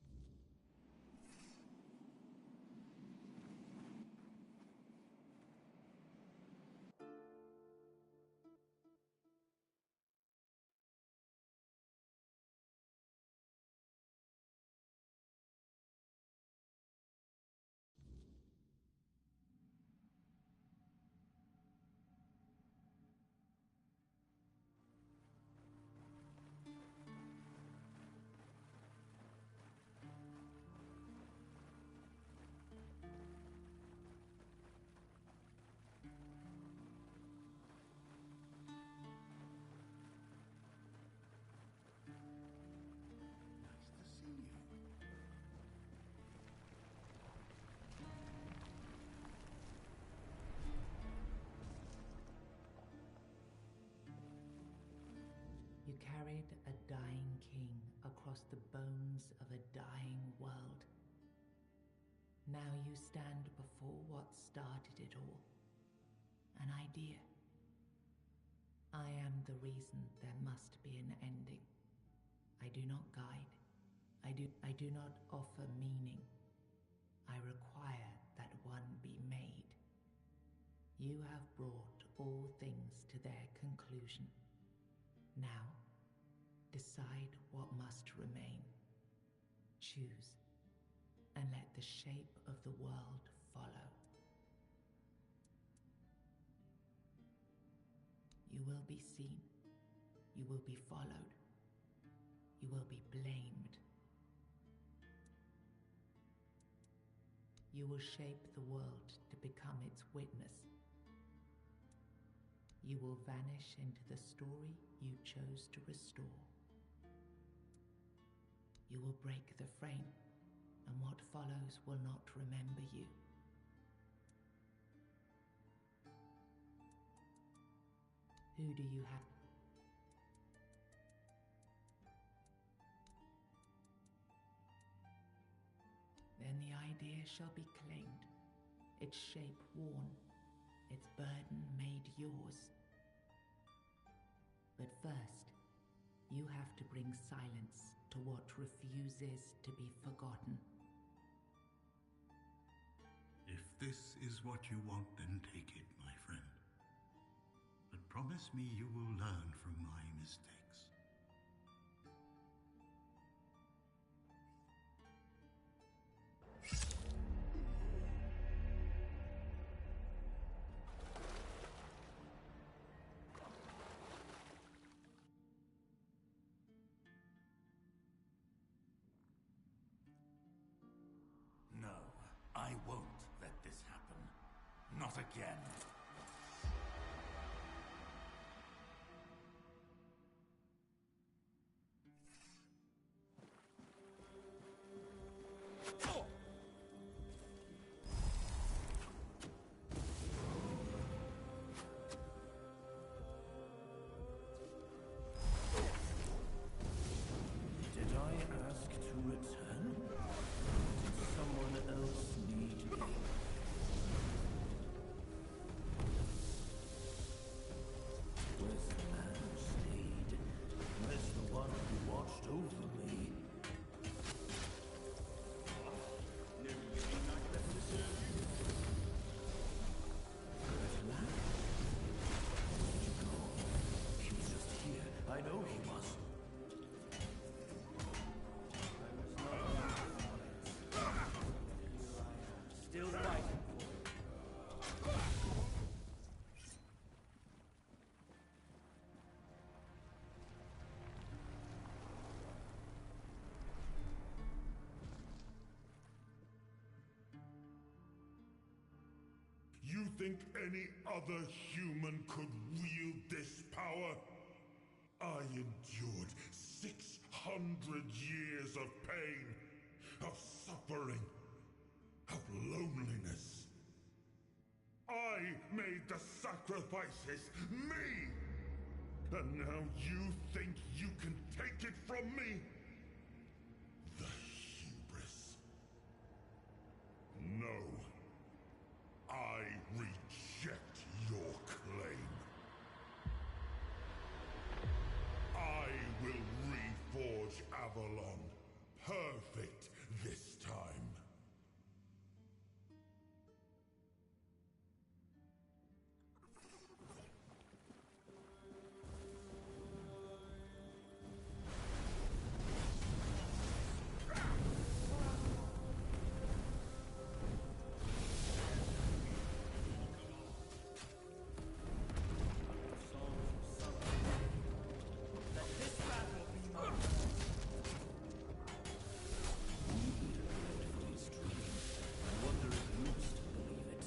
[SPEAKER 8] You carried a dying king across the bones of a dying world. Now you stand before what started it all. An idea. I am the reason there must be an ending. I do not guide. I do not offer meaning. I require that one be made. You have brought all things to their conclusion. Now, decide what must remain. Choose, and let the shape of the world follow. You will be seen. You will be followed. You will be blamed. You will shape the world to become its witness. You will vanish into the story you chose to restore. You will break the frame, and what follows will not remember you. Who do you have? Then the idea shall be claimed, its shape worn, its burden made yours. But first, you have to bring silence to what refuses to be forgotten.
[SPEAKER 2] If this is what you want, then take it, my friend. But promise me you will learn from my mistakes.
[SPEAKER 7] No, I won't let this happen. Not again.
[SPEAKER 5] Did I ask to return? Did someone else need me? Where's the man who stayed? Where's the one who watched over me? Merlin? Where'd you go? He was just here. I know he was.
[SPEAKER 4] Still fighting for it.
[SPEAKER 6] You think any other human could wield this power? I endured 600 years of pain, of suffering, of loneliness. I made the sacrifices, me! And now you think you can take it from me? The hubris. No. I reject your claim. I will reforge Avalon. Perfect this time.
[SPEAKER 4] Let this battle be mine.
[SPEAKER 5] I wonder if you still believe it.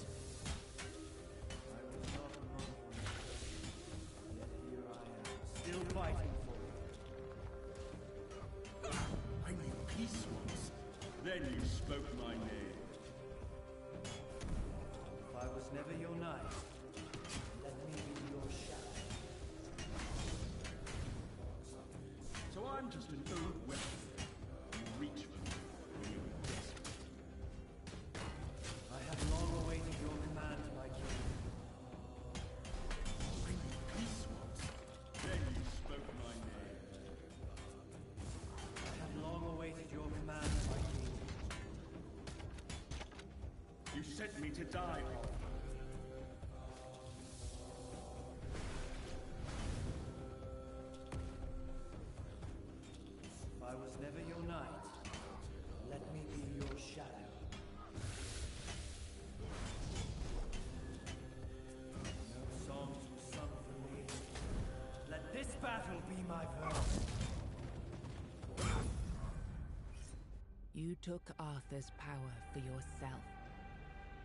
[SPEAKER 4] I was not among them. Yet here I am, still fighting for it.
[SPEAKER 3] I made peace once. Then you spoke my name.
[SPEAKER 4] If I was never your knight, let me be your shadow.
[SPEAKER 3] So I'm just an old weapon. You reach for me when you're desperate.
[SPEAKER 4] I have long awaited your command, my king.
[SPEAKER 3] I made peace once. Then you spoke my name.
[SPEAKER 4] I have long awaited your command, my king.
[SPEAKER 3] You sent me to die, Oliver.
[SPEAKER 4] I was never your knight. Let me be your shadow. No songs were sung for me. Let this battle be my verse.
[SPEAKER 8] You took Arthur's power for yourself.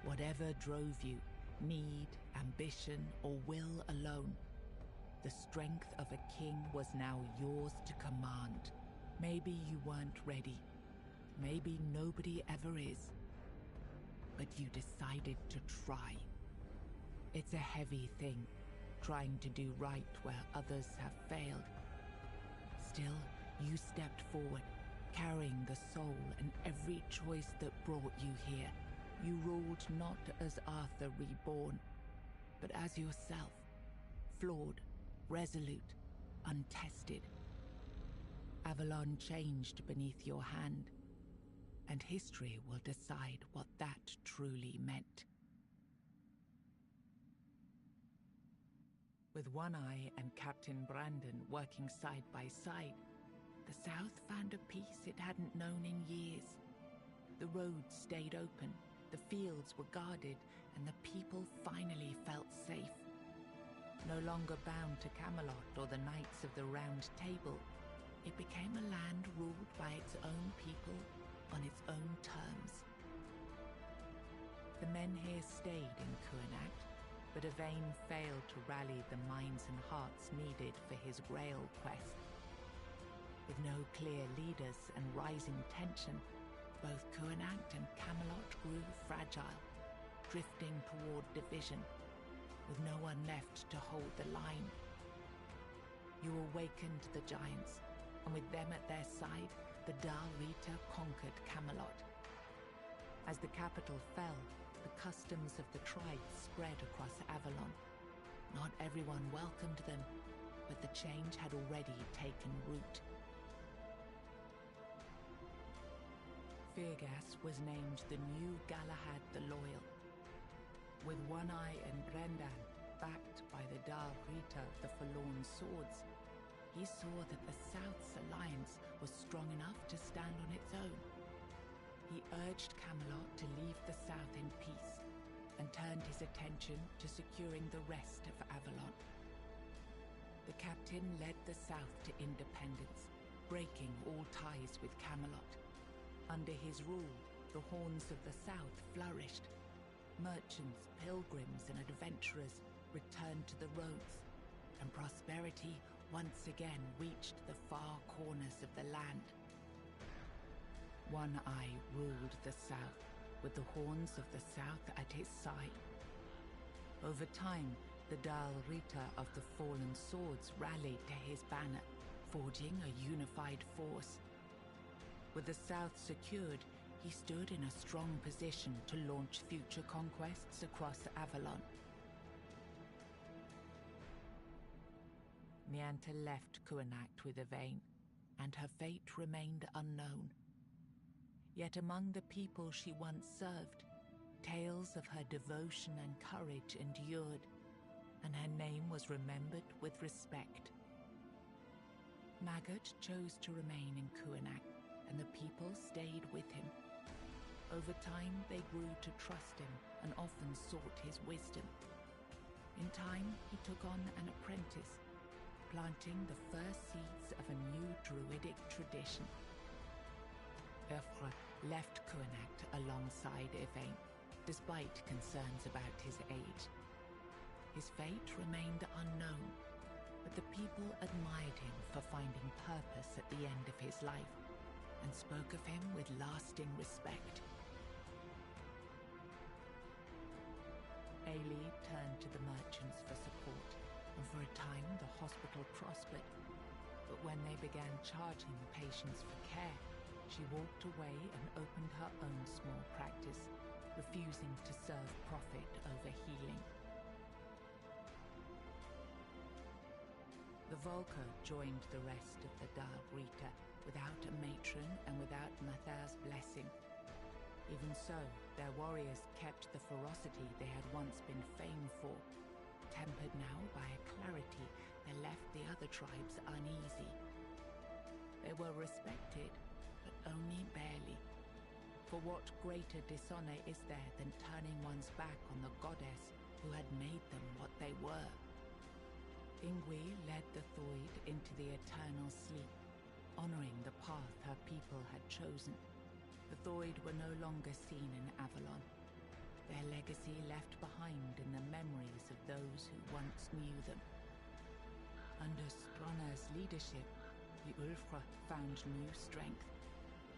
[SPEAKER 8] Whatever drove you, need, ambition, or will alone, the strength of a king was now yours to command. Maybe you weren't ready. Maybe nobody ever is. But you decided to try. It's a heavy thing, trying to do right where others have failed. Still, you stepped forward, carrying the soul and every choice that brought you here. You ruled not as Arthur reborn, but as yourself, flawed, resolute, untested. Avalon changed beneath your hand, and history will decide what that truly meant. With One Eye and Captain Brandon working side by side, the South found a peace it hadn't known in years. The roads stayed open, the fields were guarded, and the people finally felt safe. No longer bound to Camelot or the Knights of the Round Table, it became a land ruled by its own people on its own terms. The men here stayed in Kuanacht, but Yvain failed to rally the minds and hearts needed for his Grail quest. With no clear leaders and rising tension, both Kuanacht and Camelot grew fragile, drifting toward division, with no one left to hold the line. You awakened the giants, and with them at their side, the Dal Rita conquered Camelot. As the capital fell, the customs of the tribes spread across Avalon. Not everyone welcomed them, but the change had already taken root. Firgas was named the new Galahad the Loyal. With One Eye and Brendan backed by the Dal Rita the Forlorn Swords, he saw that the South's alliance was strong enough to stand on its own. He urged Camelot to leave the South in peace and turned his attention to securing the rest of Avalon. The captain led the South to independence, breaking all ties with Camelot. Under his rule, the horns of the South flourished. Merchants, pilgrims, and adventurers returned to the roads, and prosperity once again reached the far corners of the land. One Eye ruled the South, with the horns of the South at his side. Over time, the Dal Rita of the Fallen Swords rallied to his banner, forging a unified force. With the South secured, he stood in a strong position to launch future conquests across Avalon. Nianta left Kuanacht with Yvain, and her fate remained unknown. Yet among the people she once served, tales of her devotion and courage endured, and her name was remembered with respect. Maggot chose to remain in Kuanacht, and the people stayed with him. Over time, they grew to trust him and often sought his wisdom. In time, he took on an apprentice, planting the first seeds of a new druidic tradition. Eothra left Kuanacht alongside Yvain, despite concerns about his age. His fate remained unknown, but the people admired him for finding purpose at the end of his life, and spoke of him with lasting respect. Ailey turned to the merchants for support, and for a time the hospital prospered. But when they began charging patients for care, she walked away and opened her own small practice, refusing to serve profit over healing. The Volker joined the rest of the Dal Rita without a matron and without Mathar's blessing. Even so, their warriors kept the ferocity they had once been famed for, tempered now by a clarity that left the other tribes uneasy. They were respected, but only barely. For what greater dishonor is there than turning one's back on the goddess who had made them what they were? Ingui led the Thoid into the eternal sleep, honoring the path her people had chosen. The Thoid were no longer seen in Avalon, their legacy left behind in the memories of those who once knew them. Under Strona's leadership, the Ulfra found new strength.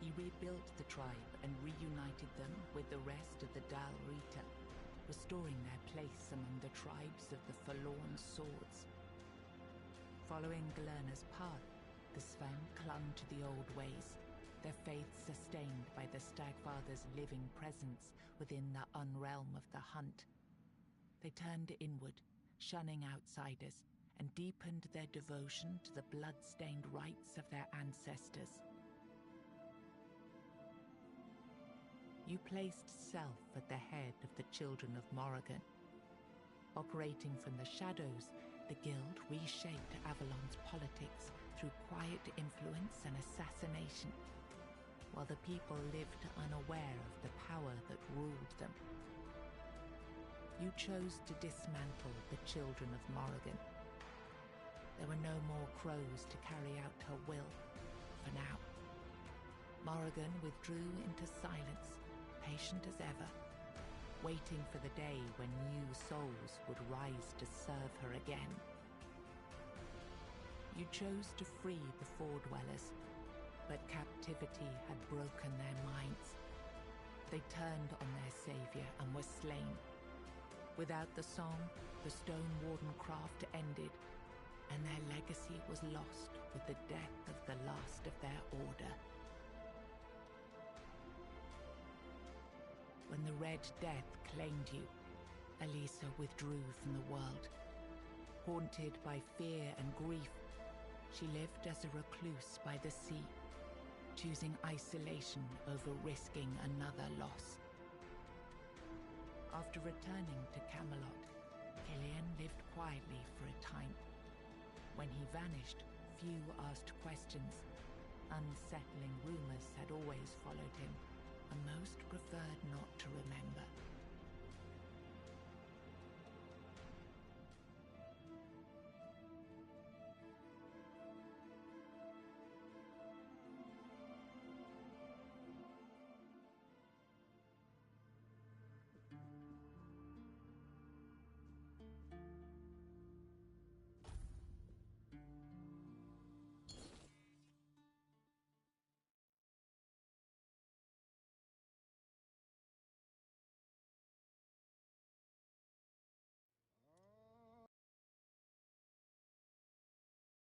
[SPEAKER 8] He rebuilt the tribe and reunited them with the rest of the Dal Rita, restoring their place among the tribes of the Forlorn Swords. Following Galerna's path, the Sven clung to the old ways, their faith sustained by the Stagfather's living presence within the unrealm of the Hunt. They turned inward, shunning outsiders, and deepened their devotion to the blood-stained rites of their ancestors. You placed self at the head of the Children of Morrigan. Operating from the shadows, the Guild reshaped Avalon's politics through quiet influence and assassination, while the people lived unaware of the power that ruled them. You chose to dismantle the Children of Morrigan. There were no more crows to carry out her will, for now. Morrigan withdrew into silence, patient as ever, waiting for the day when new souls would rise to serve her again. You chose to free the Fordwellers, but captivity had broken their minds. They turned on their savior and were slain. Without the song, the Stone Warden craft ended, and their legacy was lost with the death of the last of their order. When the Red Death claimed you, Elisa withdrew from the world. Haunted by fear and grief, she lived as a recluse by the sea, choosing isolation over risking another loss. After returning to Camelot, Killian lived quietly for a time. When he vanished, few asked questions. Unsettling rumors had always followed him, and most preferred not to remember.